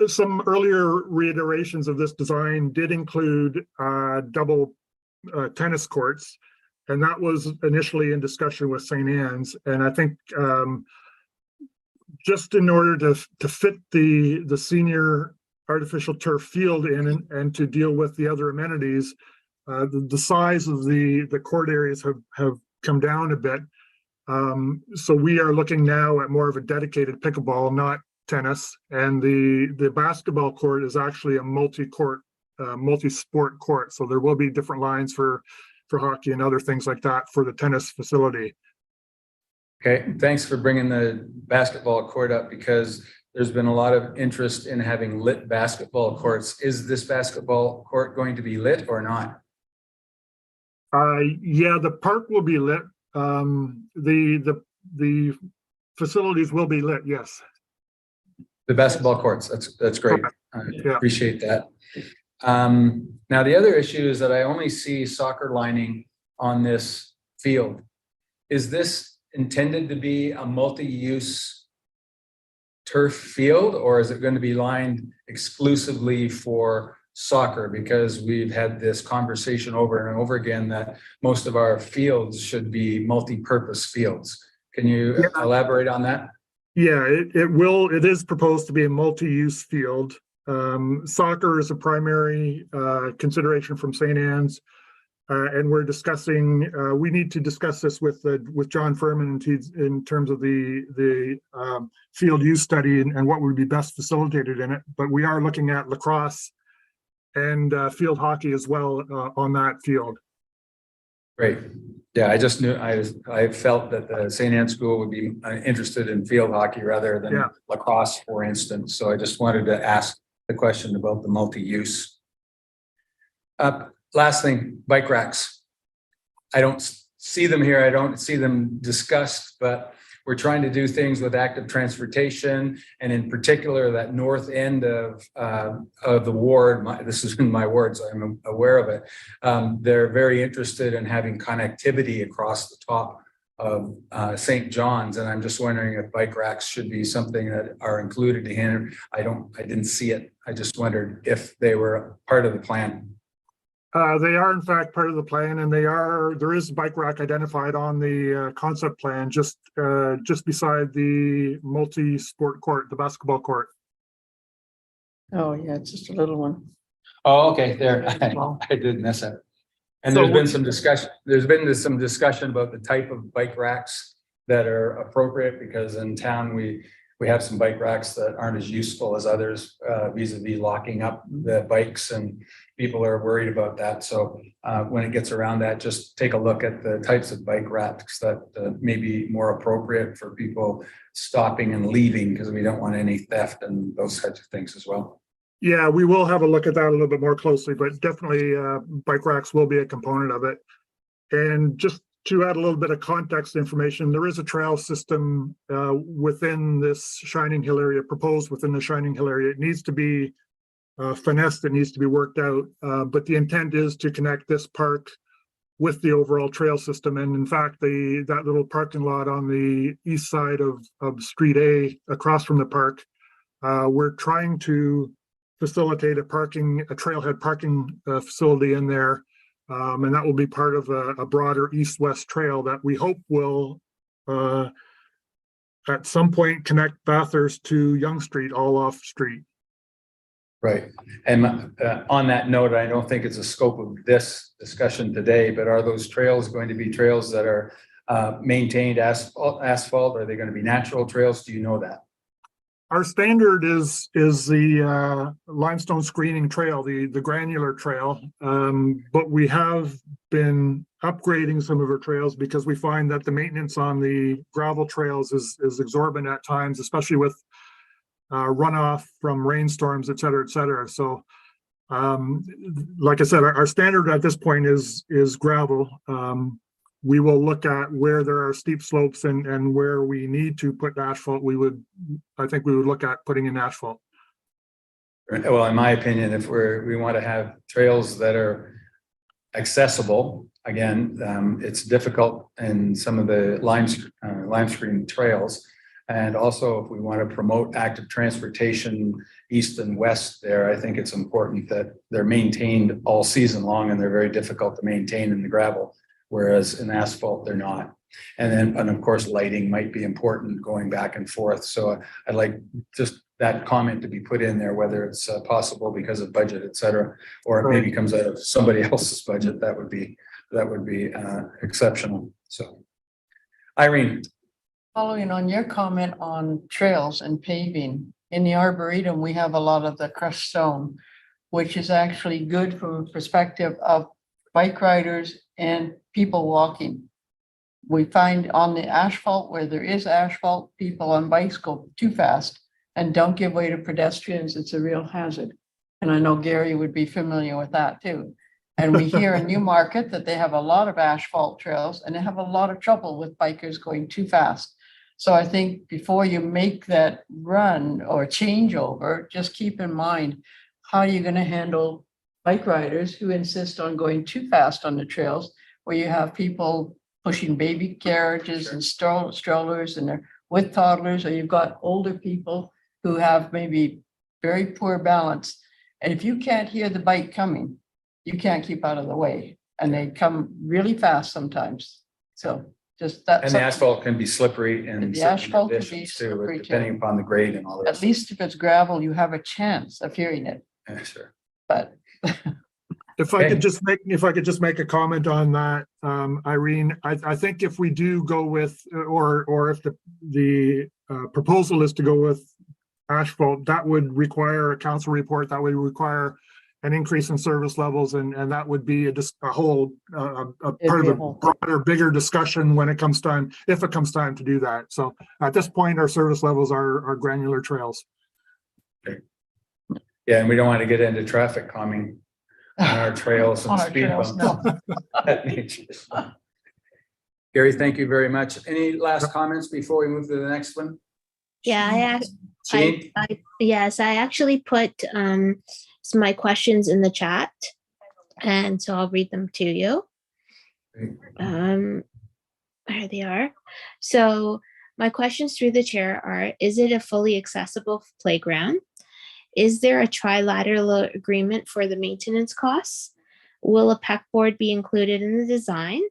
some earlier reiterations of this design did include double tennis courts, and that was initially in discussion with St. Anne's. And I think just in order to fit the senior artificial turf field in and to deal with the other amenities, the size of the court areas have come down a bit. So we are looking now at more of a dedicated pickleball, tennis, and the basketball court is actually a multi-court, multi-sport court. So there will be different lines for hockey and other things like that for the tennis facility. Okay, thanks for bringing the basketball court up, because there's been a lot of interest in having lit basketball courts. Is this basketball court going to be lit or not? Yeah, the park will be lit. The facilities will be lit, yes. The basketball courts, that's great. I Yeah. appreciate that. Now, the other issue is that I only see soccer lining on this field. Is this intended to be a multi-use turf field, or is it going to be lined exclusively for soccer? Because we've had this conversation over and over again that most of our fields should be multi-purpose fields. Can you elaborate on that? Yeah, it is proposed to be a multi-use field. Soccer is a primary consideration from St. Anne's. And we're discussing, we need to discuss this with John Furman in terms of the field use study and what would be best facilitated in it. But we are looking at lacrosse and field hockey as well on that field. Great. Yeah, I just knew, I felt that the St. Anne School would be interested in field hockey rather than lacrosse, for instance. So I just wanted to ask the question about the multi-use. Last thing, bike racks. I don't see them here. I don't see them discussed, but we're trying to do things with active transportation, and in particular that north end of the ward. This is in my ward, so I'm aware of it. They're very interested in having connectivity across the top of St. John's, and I'm just wondering if bike racks should be something that are included in. I didn't see it. I just wondered if they were part of the plan. They are in fact part of the plan, and there is a bike rack identified on the concept plan just beside the multi-sport court, the basketball court. Oh, yeah, it's just a little one. Oh, okay, there. I did miss it. And So there's been some discussion. There's been some discussion about the type of bike racks that are appropriate, because in town we have some bike racks that aren't as useful as others vis-a-vis locking up the bikes, and people are worried about that. So when it gets around that, just take a look at the types of bike racks that may be more appropriate for people stopping and leaving, because we don't want any theft and those types of things as well. Yeah, we will have a look at that a little bit more closely, but definitely bike racks will be a component of it. And just to add a little bit of context information, there is a trail system within this Shining Hill area, proposed within the Shining Hill area. It needs to be finessed, it needs to be worked out, but the intent is to connect this park with the overall trail system. And in fact, that little parking lot on the east side of Street A across from the park, we're trying to facilitate a trailhead parking facility in there. And that will be part of a broader east-west trail that we hope will at some point connect Bathurst to Yonge Street, all off street. Right. And on that note, I don't think it's a scope of this discussion today, but are those trails going to be trails that are maintained asphalt? Are they going to be natural trails? Do you know that? Our standard is the limestone screening trail, the granular trail, but we have been upgrading some of our trails because we find that the maintenance on the gravel trails is exorbitant at times, especially with runoff from rainstorms, et cetera, et cetera. So, like I said, our standard at this point is gravel. We will look at where there are steep slopes and where we need to put asphalt. I think we would look at putting in asphalt. Well, in my opinion, if we want to have trails that are accessible, again, it's difficult in some of the lime screen trails. And also, if we want to promote active transportation east and west there, I think it's important that they're maintained all season long, and they're very difficult to maintain in the gravel, whereas in asphalt, they're not. And of course, lighting might be important going back and forth. So I'd like just that comment to be put in there, whether it's possible because of budget, et cetera, or it maybe comes out of somebody else's budget. That would be exceptional. So, Irene. Following on your comment on trails and paving, in the Arboretum, we have a lot of the crushed stone, which is actually good from a perspective of bike riders and people walking. We find on the asphalt, where there is asphalt, people on bikes go too fast and don't give way to pedestrians. It's a real hazard. And I know Gary would be familiar with that too. And we hear in Newmarket that they have a lot of asphalt trails and they have a lot of trouble with bikers going too fast. So I think before you make that run or changeover, just keep in mind, how are you going to handle bike riders who insist on going too fast on the trails, where you have people pushing baby carriages and strollers and they're with toddlers, or you've got older people who have maybe very poor balance. And if you can't hear the bike coming, you can't keep out of the way, and they come really fast sometimes. So just that. And the asphalt can be slippery in The certain asphalt can be conditions too, slippery too. depending upon the grade and all the At rest. least if it's gravel, you have a chance of hearing it, Yeah, sure. but If I Okay. could just make a comment on that, Irene, I think if we do go with, or if the proposal is to go with asphalt, that would require a council report, that would require an increase in service levels, and that would be a whole, a part of be a a whole- broader, bigger discussion when it comes time, if it comes time to do that. So at this point, our service levels are granular trails. Yeah, and we don't want to get into traffic calming on our trails and On our speed trails, bumps. That nature. Gary, thank you very much. Any last comments before we move to the next one? Yeah, Jean? yes, I actually put my questions in the chat, and so I'll read them to you. There they are. So my questions through the chair are: is it a fully accessible playground? Is there a trilateral agreement for the maintenance costs? Will a PEC board be included in the design?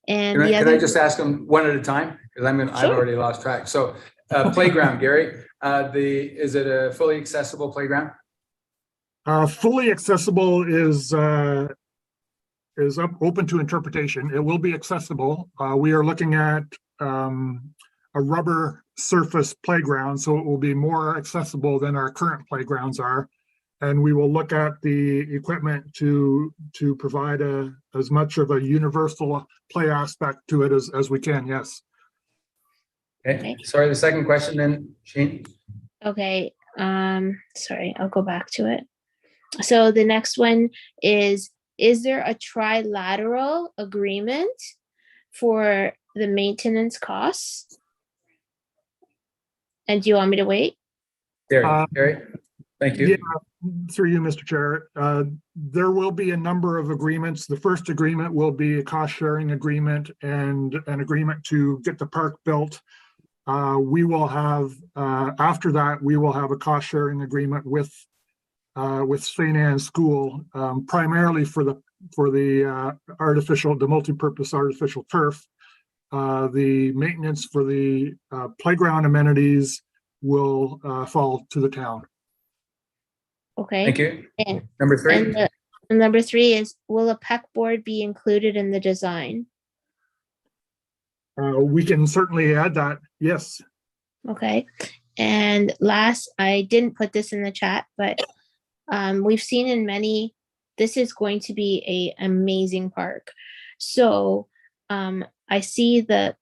And Can I just ask them one at a time? Because I've Sure. already lost track. So playground, Gary, is it a fully accessible playground? Fully accessible is open to interpretation. It will be accessible. We are looking at a rubber surface playground, so it will be more accessible than our current playgrounds are. And we will look at the equipment to provide as much of a universal play aspect to it as we can, yes. Okay, sorry, the second question then, Shane? Okay, sorry, I'll go back to it. So the next one is there a trilateral agreement for the maintenance costs? And do you want me to wait? Gary, thank you. Yeah, through you, Mr. Chair. There will be a number of agreements. The first agreement will be a cost sharing agreement and an agreement to get the park built. We will have, after that, we will have a cost sharing agreement with St. Anne's School, primarily for the multi-purpose artificial turf. The maintenance for the playground amenities will fall to the town. Okay. Thank you. And, Number three. and number 3 is, will a PEC board be included in the design? We can certainly add that, yes. Okay. And last, I didn't put this in the chat, but we've seen in many, this is going to be an amazing park. So I see the,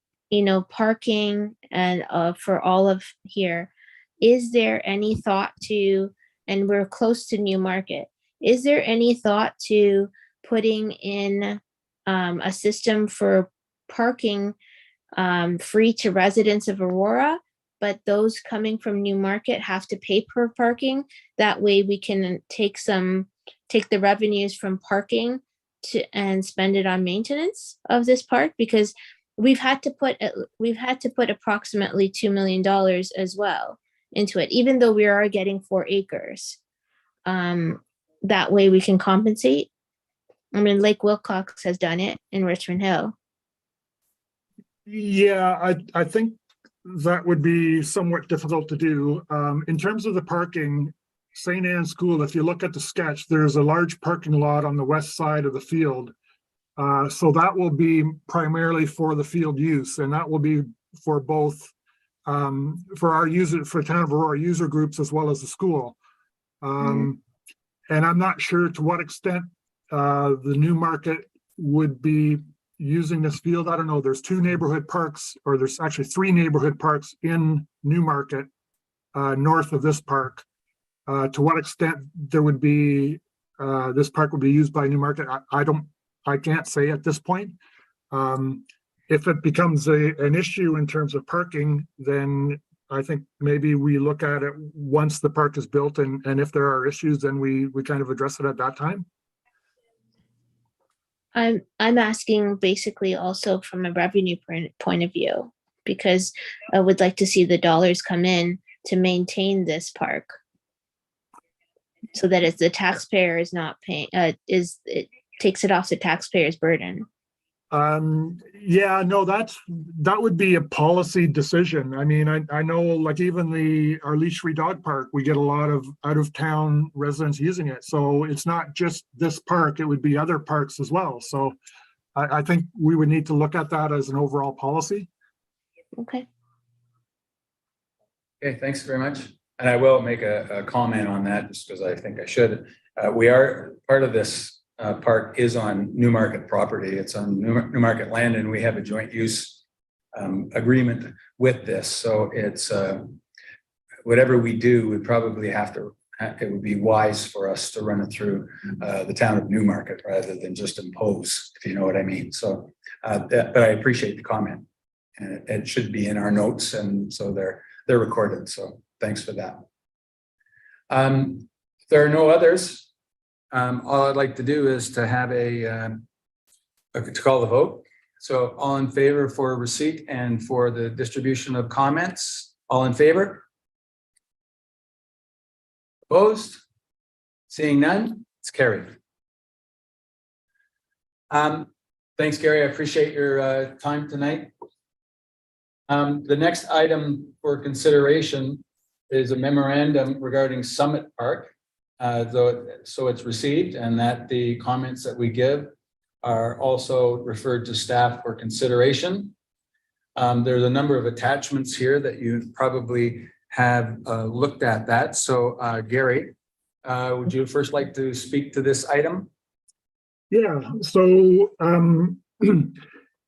parking and for all of here. Is there any thought to, and we're close to Newmarket, is there any thought to putting in a system for parking free to residents of Aurora, but those coming from Newmarket have to pay per parking? That way we can take the revenues from parking and spend it on maintenance of this park, because we've had to put approximately $2 million as well into it, even though we are getting 4 acres. That way we can compensate. I mean, Lake Wilcox has done it in Richmond Hill. Yeah, I think that would be somewhat difficult to do. In terms of the parking, St. Anne's School, if you look at the sketch, there's a large parking lot on the west side of the field. So that will be primarily for the field use, and that will be for both, for our user, for Town of Aurora user groups as well as the school. And I'm not sure to what extent the Newmarket would be using this field. I don't know. There's 2 neighborhood parks, or there's actually 3 neighborhood parks in Newmarket, north of this park. To what extent there would be, this park would be used by Newmarket, I can't say at this point. If it becomes an issue in terms of parking, then I think maybe we look at it once the park is built, and if there are issues, then we kind of address it at that time. I'm asking basically also from a revenue point of view, because I would like to see the dollars come in to maintain this park, so that if the taxpayer is not paying, it takes it off the taxpayer's burden. Yeah, no, that would be a policy decision. I mean, I know, like, even our leash-free dog park, we get a lot of out-of-town residents using it. So it's not just this park, it would be other parks as well. So I think we would need to look at that as an overall policy. Okay. Okay, thanks very much. And I will make a comment on that just because I think I should. We are, part of this park is on Newmarket property. It's on Newmarket land, and we have a joint use agreement with this. So it's whatever we do, we probably have to, it would be wise for us to run it through the town of Newmarket rather than just impose, if you know what I mean. So, but I appreciate the comment, and it should be in our notes, and so they're recorded. So thanks for that. If there are no others, all I'd like to do is to have to call the vote. So all in favor for receipt and for the distribution of comments, all in favor? Opposed? Seeing none, it's carried. Thanks, Gary. I appreciate your time tonight. The next item for consideration is a memorandum regarding Summit Park. So it's received, and that the comments that we give are also referred to staff for consideration. There's a number of attachments here that you probably have looked at that. So Gary, would you first like to speak to this item? Yeah, so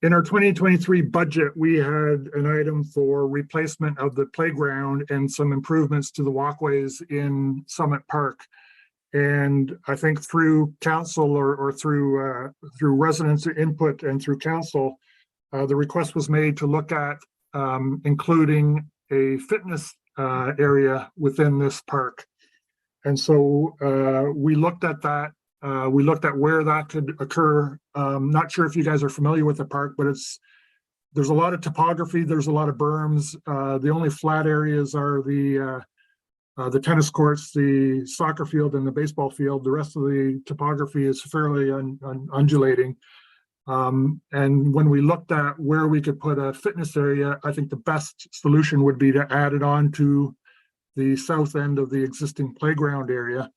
in our 2023 budget, we had an item for replacement of the playground and some improvements to the walkways in Summit Park. And I think through council or through residents' input and through council, the request was made to look at including a fitness area within this park. And so we looked at that. We looked at where that could occur. Not sure if you guys are familiar with the park, but there's a lot of topography. There's a lot of berms. The only flat areas are the tennis courts, the soccer field, and the baseball field. The rest of the topography is fairly undulating. And when we looked at where we could put a fitness area, I think the best solution would be to add it on to the south end of the existing playground area.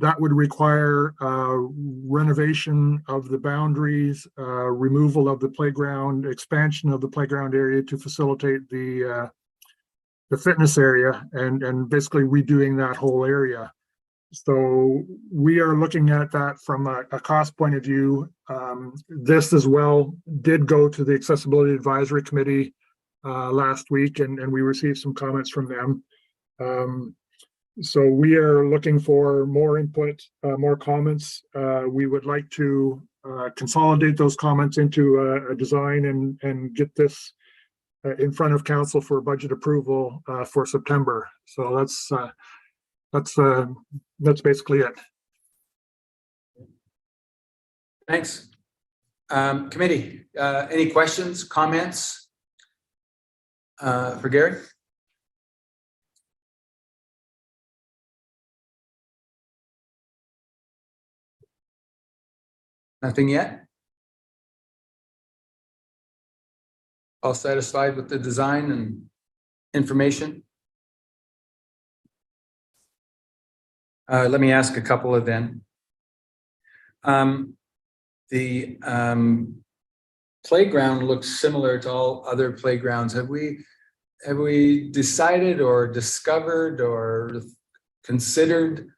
That would require renovation of the boundaries, removal of the playground, expansion of the playground area to facilitate the fitness area, and basically redoing that whole area. So we are looking at that from a cost point of view. This as well did go to the Accessibility Advisory Committee last week, and we received some comments from them. So we are looking for more input, more comments. We would like to consolidate those comments into a design and get this in front of council for budget approval for September. So that's basically it. Thanks. Committee, any questions, comments for Gary? Nothing yet? All satisfied with the design and information? Let me ask a couple of them. The playground looks similar to all other playgrounds. Have we decided or discovered or considered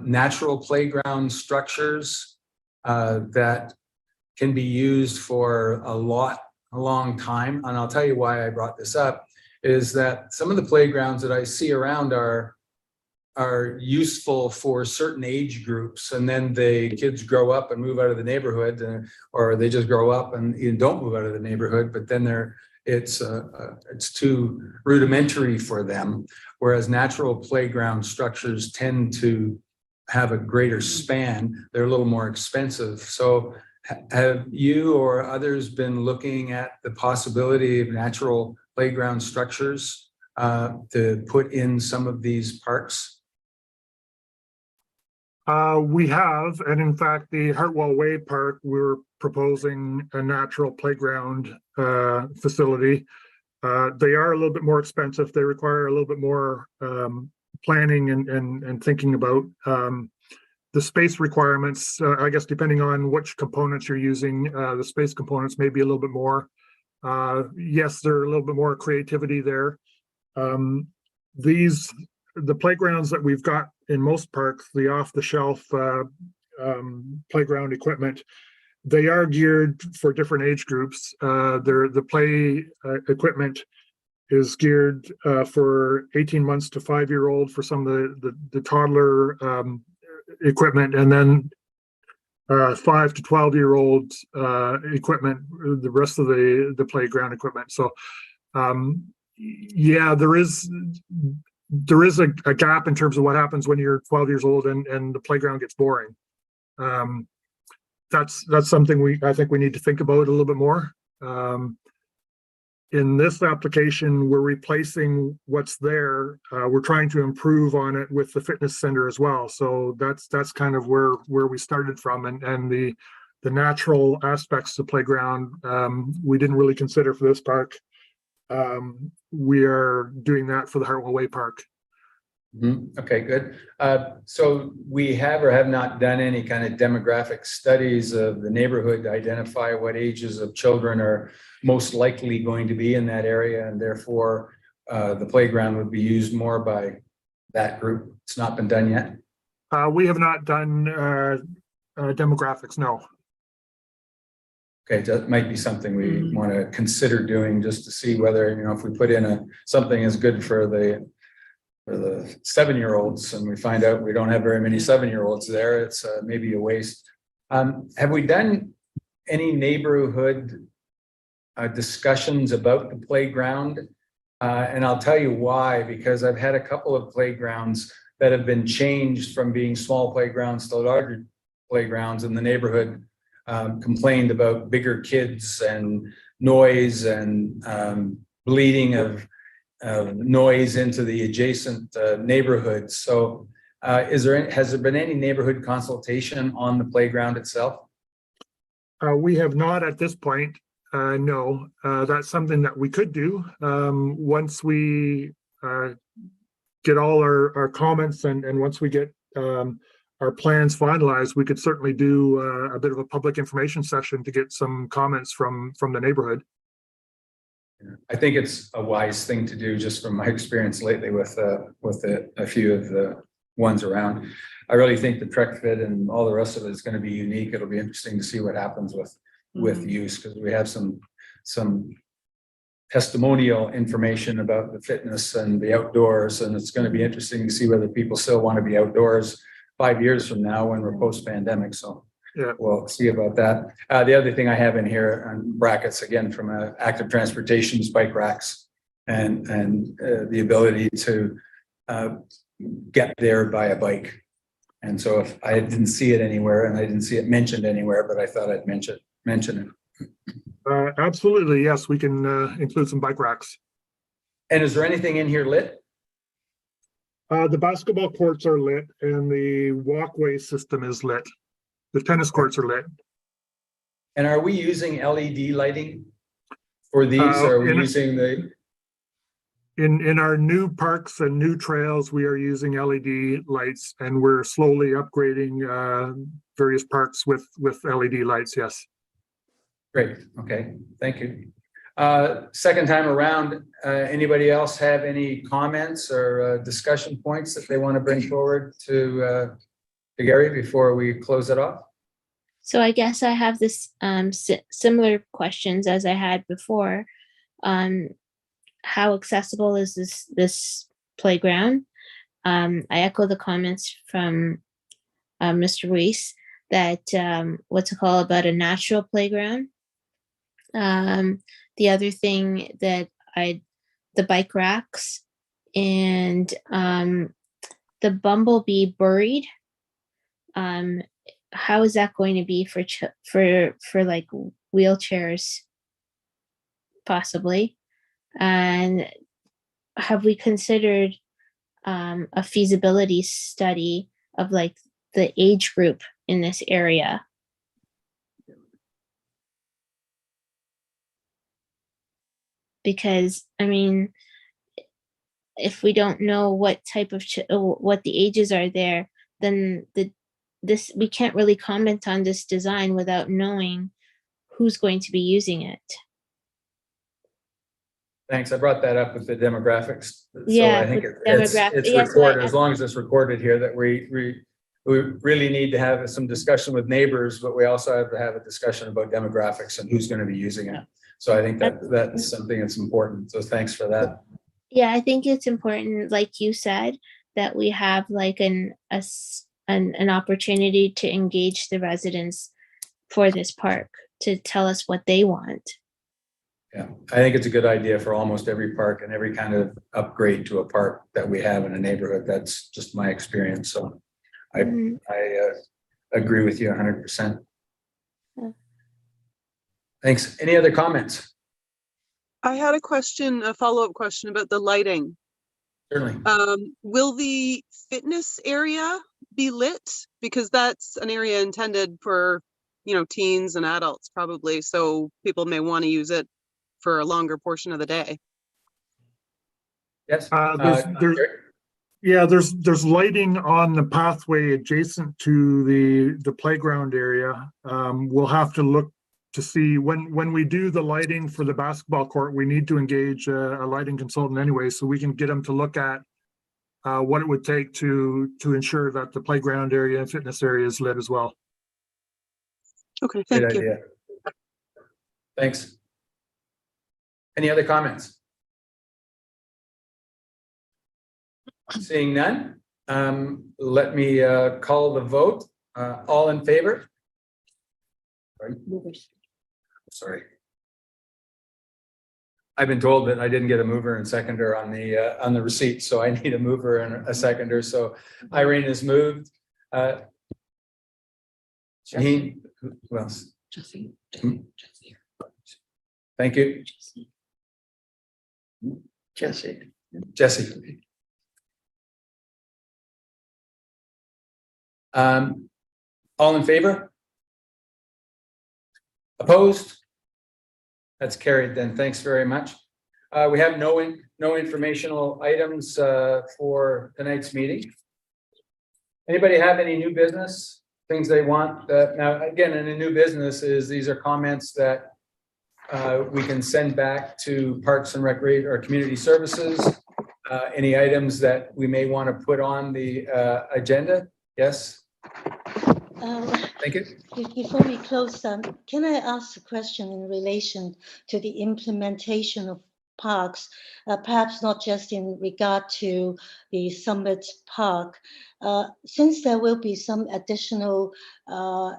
natural playground structures that can be used for a long time? And I'll tell you why I brought this up, is that some of the playgrounds that I see around are useful for certain age groups, and then the kids grow up and move out of the neighborhood, or they just grow up and you don't move out of the neighborhood, but then it's too rudimentary for them. Whereas natural playground structures tend to have a greater span. They're a little more expensive. So have you or others been looking at the possibility of natural playground structures to put in some of these parks? We have, and in fact, the Hartwell Way Park, we're proposing a natural playground facility. They are a little bit more expensive. They require a little bit more planning and thinking about the space requirements. I guess depending on which components you're using, the space components may be a little bit more. Yes, there are a little bit more creativity there. The playgrounds that we've got in most parks, the off-the-shelf playground equipment, they are geared for different age groups. The play equipment is geared for 18 months to 5-year-old for some of the toddler equipment, and then 5 to 12-year-old equipment, the rest of the playground equipment. So yeah, there is a gap in terms of what happens when you're 12 years old and the playground gets boring. That's something I think we need to think about a little bit more. In this application, we're replacing what's there. We're trying to improve on it with the fitness center as well. So that's kind of where we started from, and the natural aspects of the playground we didn't really consider for this park. We are doing that for the Hartwell Way Park. Okay, good. So we have or have not done any kind of demographic studies of the neighborhood to identify what ages of children are most likely going to be in that area, and therefore the playground would be used more by that group. It's not been done yet. We have not done demographics, no. Okay, that might be something we want to consider doing, just to see whether, if we put in something as good for the 7-year-olds and we find out we don't have very many 7-year-olds there, it's maybe a waste. Have we done any neighborhood discussions about the playground? And I'll tell you why, because I've had a couple of playgrounds that have been changed from being small playgrounds to larger playgrounds, in the neighborhood complained about bigger kids and noise and bleeding of noise into the adjacent neighborhoods. So has there been any neighborhood consultation on the playground itself? We have not at this point. No, that's something that we could do once we get all our comments and once we get our plans finalized. We could certainly do a bit of a public information session to get some comments from the neighborhood. I think it's a wise thing to do, just from my experience lately with a few of the ones around. I really think the Trek Fit and all the rest of it is going to be unique. It'll be interesting to see what happens with use, because we have some testimonial information about the fitness and the outdoors, and it's going to be interesting to see whether people still want to be outdoors 5 years from now when we're post-pandemic. So yeah, we'll see about that. The other thing I have in here on brackets, again, from active transportation, bike racks, and the ability to get there by a bike. And so if I didn't see it anywhere, and I didn't see it mentioned anywhere, but I thought I'd mention it. Absolutely, yes, we can include some bike racks. And is there anything in here lit? The basketball courts are lit, and the walkway system is lit. The tennis courts are lit. And are we using LED lighting for these? Or are we using the? In our new parks and new trails, we are using LED lights, and we're slowly upgrading various parks with LED lights. Yes. Great, okay, thank you. Second time around, anybody else have any comments or discussion points that they want to bring forward to Gary before we close it off? So I guess I have this similar questions as I had before. How accessible is this playground? I echo the comments from Mr. Reese that what's it called about a natural playground. The other thing that the bike racks and the bumblebee buried. How is that going to be for like wheelchairs possibly? And have we considered a feasibility study of like the age group in this area? Because I mean, if we don't know what type of what the ages are there, then we can't really comment on this design without knowing who's going to be using it. Thanks. I brought that up with the demographics. Yeah, So I think with it's demographics. Yeah, so recorded, as long as it's recorded here, that we really need to have some discussion with neighbors, but we also have to have a discussion about demographics and who's going to be using it. So I think that's something that's important. So thanks for that. Yeah, I think it's important, like you said, that we have like an opportunity to engage the residents for this park to tell us what they want. Yeah, I think it's a good idea for almost every park and every kind of upgrade to a park that we have in a neighborhood. That's just my experience. So I agree with you 100%. Yeah. Thanks. Any other comments? I had a question, a follow-up question about the lighting. Certainly. Will the fitness area be lit? Because that's an area intended for, teens and adults probably. So people may want to use it for a longer portion of the day. Yes. There's lighting on the pathway adjacent to the playground area. We'll have to look to see when we do the lighting for the basketball court, we need to engage a lighting consultant anyway, so we can get them to look at what it would take to ensure that the playground area and fitness area is lit as well. Okay, thank you. Idea. Thanks. Any other comments? Seeing none, let me call the vote. All in favor? Sorry. I've been told that I didn't get a mover and seconder on the receipt, so I need a mover and a seconder. So Irene has moved. Shaheen, who else? Jesse. Thank you. Jesse. All in favor? Opposed? That's carried then. Thanks very much. We have no informational items for tonight's meeting. Anybody have any new business, things they want? Now, again, in a new business these are comments that we can send back to Parks and Recreation or Community Services. Any items that we may want to put on the agenda? Yes. Thank you. Before we close, can I ask a question in relation to the implementation of parks, perhaps not just in regard to the Summit Park, since there will be some additional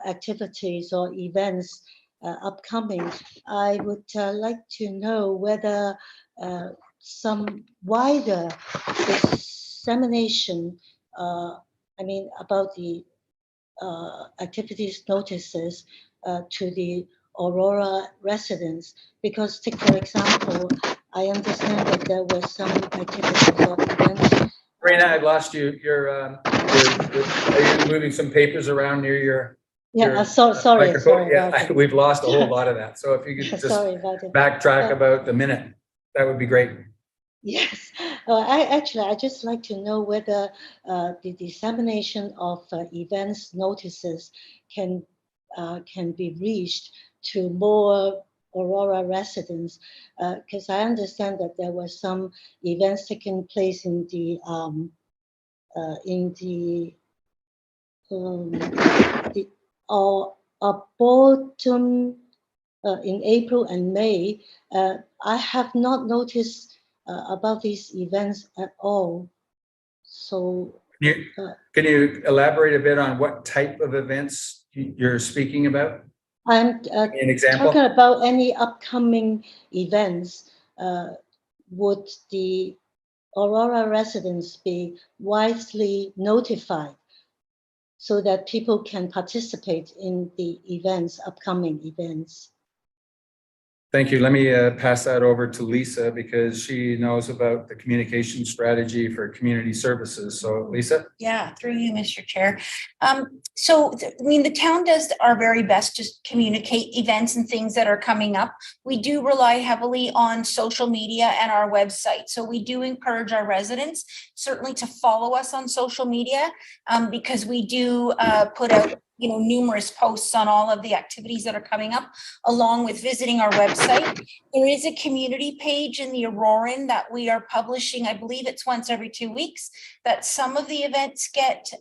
activities or events upcoming, I would like to know whether some wider dissemination, about the activities notices to the Aurora residents, because take for example, I understand that there were some activities or events. Rena, I've lost you. Are you moving some papers around near your? Yeah, sorry. Yeah, we've lost a whole lot of that. So if you could just backtrack about the minute, that would be great. Yes, I just like to know whether the dissemination of events notices can be reached to more Aurora residents? Because I understand that there were some events taking place in the Autumn in April and May. I have not noticed about these events at all. So Can you elaborate a bit on what type of events you're speaking about? I'm An example? talking about any upcoming events. Would the Aurora residents be widely notified so that people can participate in the events, upcoming events? Thank you. Let me pass that over to Lisa because she knows about the communication strategy for community services. So Lisa? Yeah, through you, Mr. Chair. I mean, the town does our very best to communicate events and things that are coming up. We do rely heavily on social media and our website. So we do encourage our residents certainly to follow us on social media because we do put out numerous posts on all of the activities that are coming up, along with visiting our website. There is a community page in the Auroran that we are publishing. I believe it's once every 2 weeks that some of the events get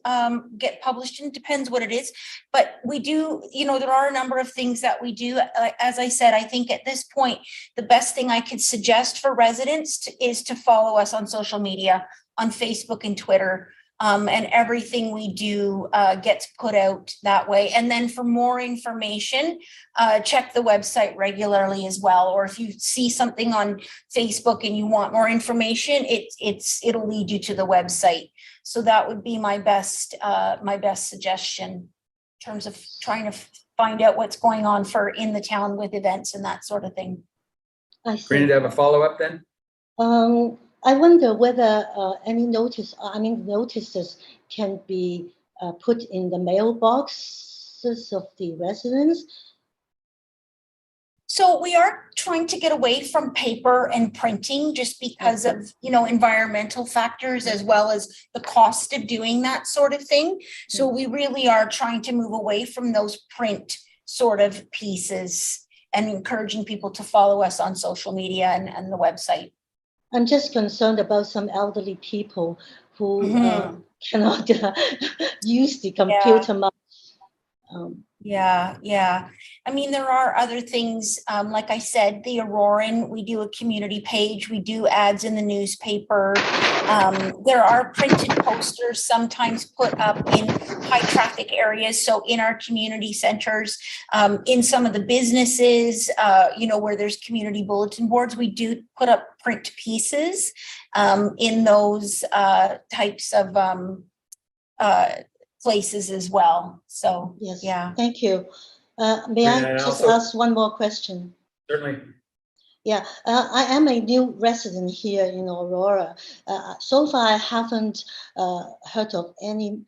published, and depends what it is. But we do, there are a number of things that we do. As I said, I think at this point, the best thing I could suggest for residents is to follow us on social media, on Facebook and Twitter. And everything we do gets put out that way. And then for more information, check the website regularly as well. Or if you see something on Facebook and you want more information, it'll lead you to the website. So that would be my best suggestion in terms of trying to find out what's going on in the town with events and that sort of thing. I see. Karina, do you have a follow-up then? I wonder whether any notices can be put in the mailboxes of the residents. So we are trying to get away from paper and printing just because of, environmental factors as well as the cost of doing that sort of thing. So we really are trying to move away from those print sort of pieces and encouraging people to follow us on social media and the website. I'm just concerned about some elderly people who cannot use the computer much. Yeah. I mean, there are other things, like I said, the Auroran, we do a community page, we do ads in the newspaper. There are printed posters sometimes put up in high traffic areas. So in our community centers, in some of the businesses, where there's community bulletin boards, we do put up print pieces in those types of places as well. So, yes, yeah. Thank you. May I just ask one more question? Certainly. Yeah, I am a new resident here in Aurora. So far, I haven't heard of any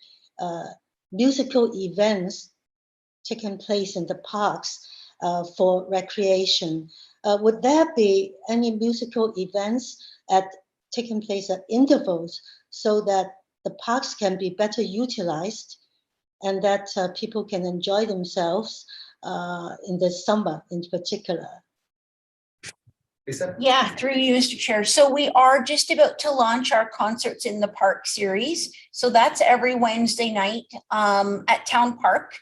musical events taking place in the parks for recreation. Would there be any musical events taking place at intervals so that the parks can be better utilized and that people can enjoy themselves in the summer in particular? Lisa? Yeah, through you, Mr. Chair. So we are just about to launch our Concerts in the Park series. So that's every Wednesday night at Town Park.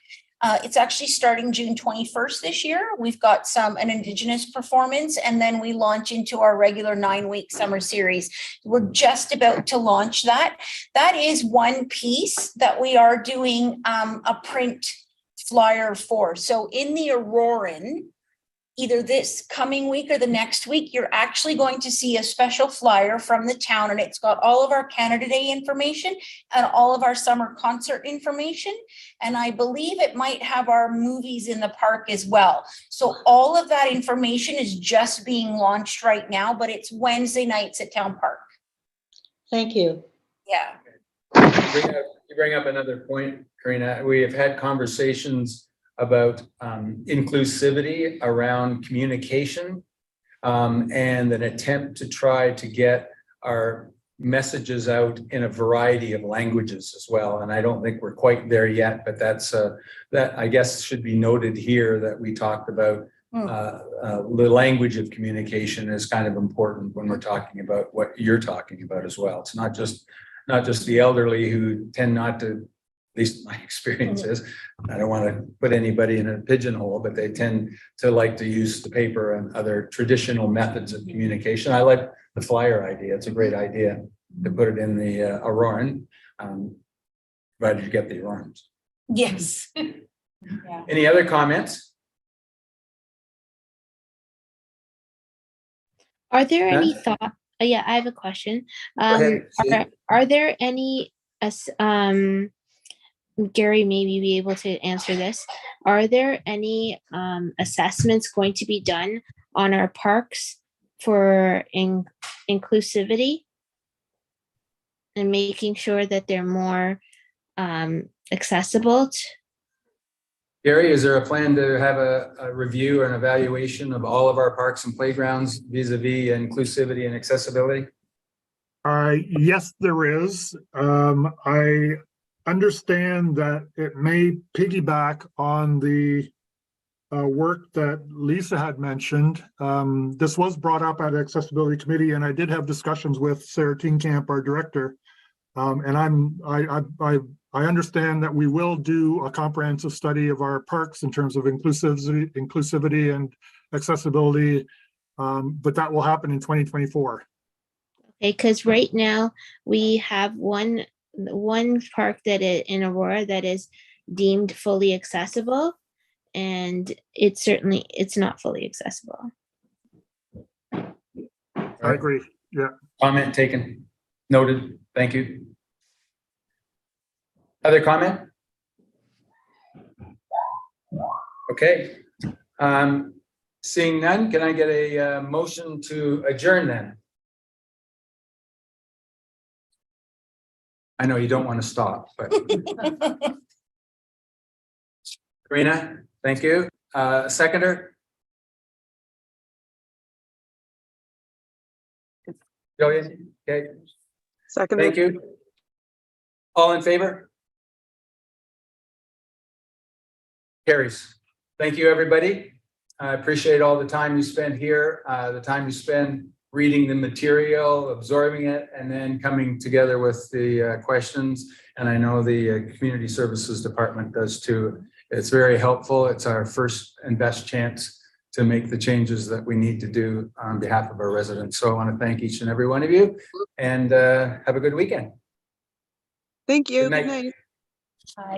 It's actually starting June 21st this year. We've got an Indigenous performance, and then we launch into our regular 9-week summer series. We're just about to launch that. That is one piece that we are doing a print flyer for. So in the Auroran, either this coming week or the next week, you're actually going to see a special flyer from the town, and it's got all of our Canada Day information and all of our summer concert information. And I believe it might have our movies in the park as well. So all of that information is just being launched right now, but it's Wednesday nights at Town Park. Thank you. Yeah. You bring up another point, Karina. We have had conversations about inclusivity around communication and an attempt to try to get our messages out in a variety of languages as well. And I don't think we're quite there yet, but that I guess should be noted here that we talked about the language of communication is kind of important when we're talking about what you're talking about as well. It's not just the elderly who tend not to, at least my experience is, I don't want to put anybody in a pigeonhole, but they tend to like to use the paper and other traditional methods of communication. I like the flyer idea. It's a great idea to put it in the Auroran, provided you get the Aurorans. Yes. Yeah. Any other comments? Are there any None? thought? Yeah, I have a question. ahead, Are there any, Gary maybe be able to answer this. Are there any assessments going to be done on our parks for inclusivity and making sure that they're more accessible? Gary, is there a plan to have a review or an evaluation of all of our parks and playgrounds vis-a-vis inclusivity and accessibility? Yes, there is. I understand that it may piggyback on the work that Lisa had mentioned. This was brought up at Accessibility Committee, and I did have discussions with Sarah Teenkamp, our director. And I understand that we will do a comprehensive study of our parks in terms of inclusivity and accessibility, but that will happen in 2024. Okay, because right now we have one park that in Aurora that is deemed fully accessible, and it's not fully accessible. I agree. Yeah. Comment taken. Noted. Thank you. Other comment? Okay. Seeing none, can I get a motion to adjourn then? I know you don't want to stop, but Karina, thank you. Seconder? Jillian? Okay, Second. thank you. All in favor? Carries. Thank you, everybody. I appreciate all the time you spend here, the time you spend reading the material, absorbing it, and then coming together with the questions. And I know the Community Services Department does too. It's very helpful. It's our first and best chance to make the changes that we need to do on behalf of our residents. So I want to thank each and every one of you, and have a good weekend. Thank you. Good night. Good night.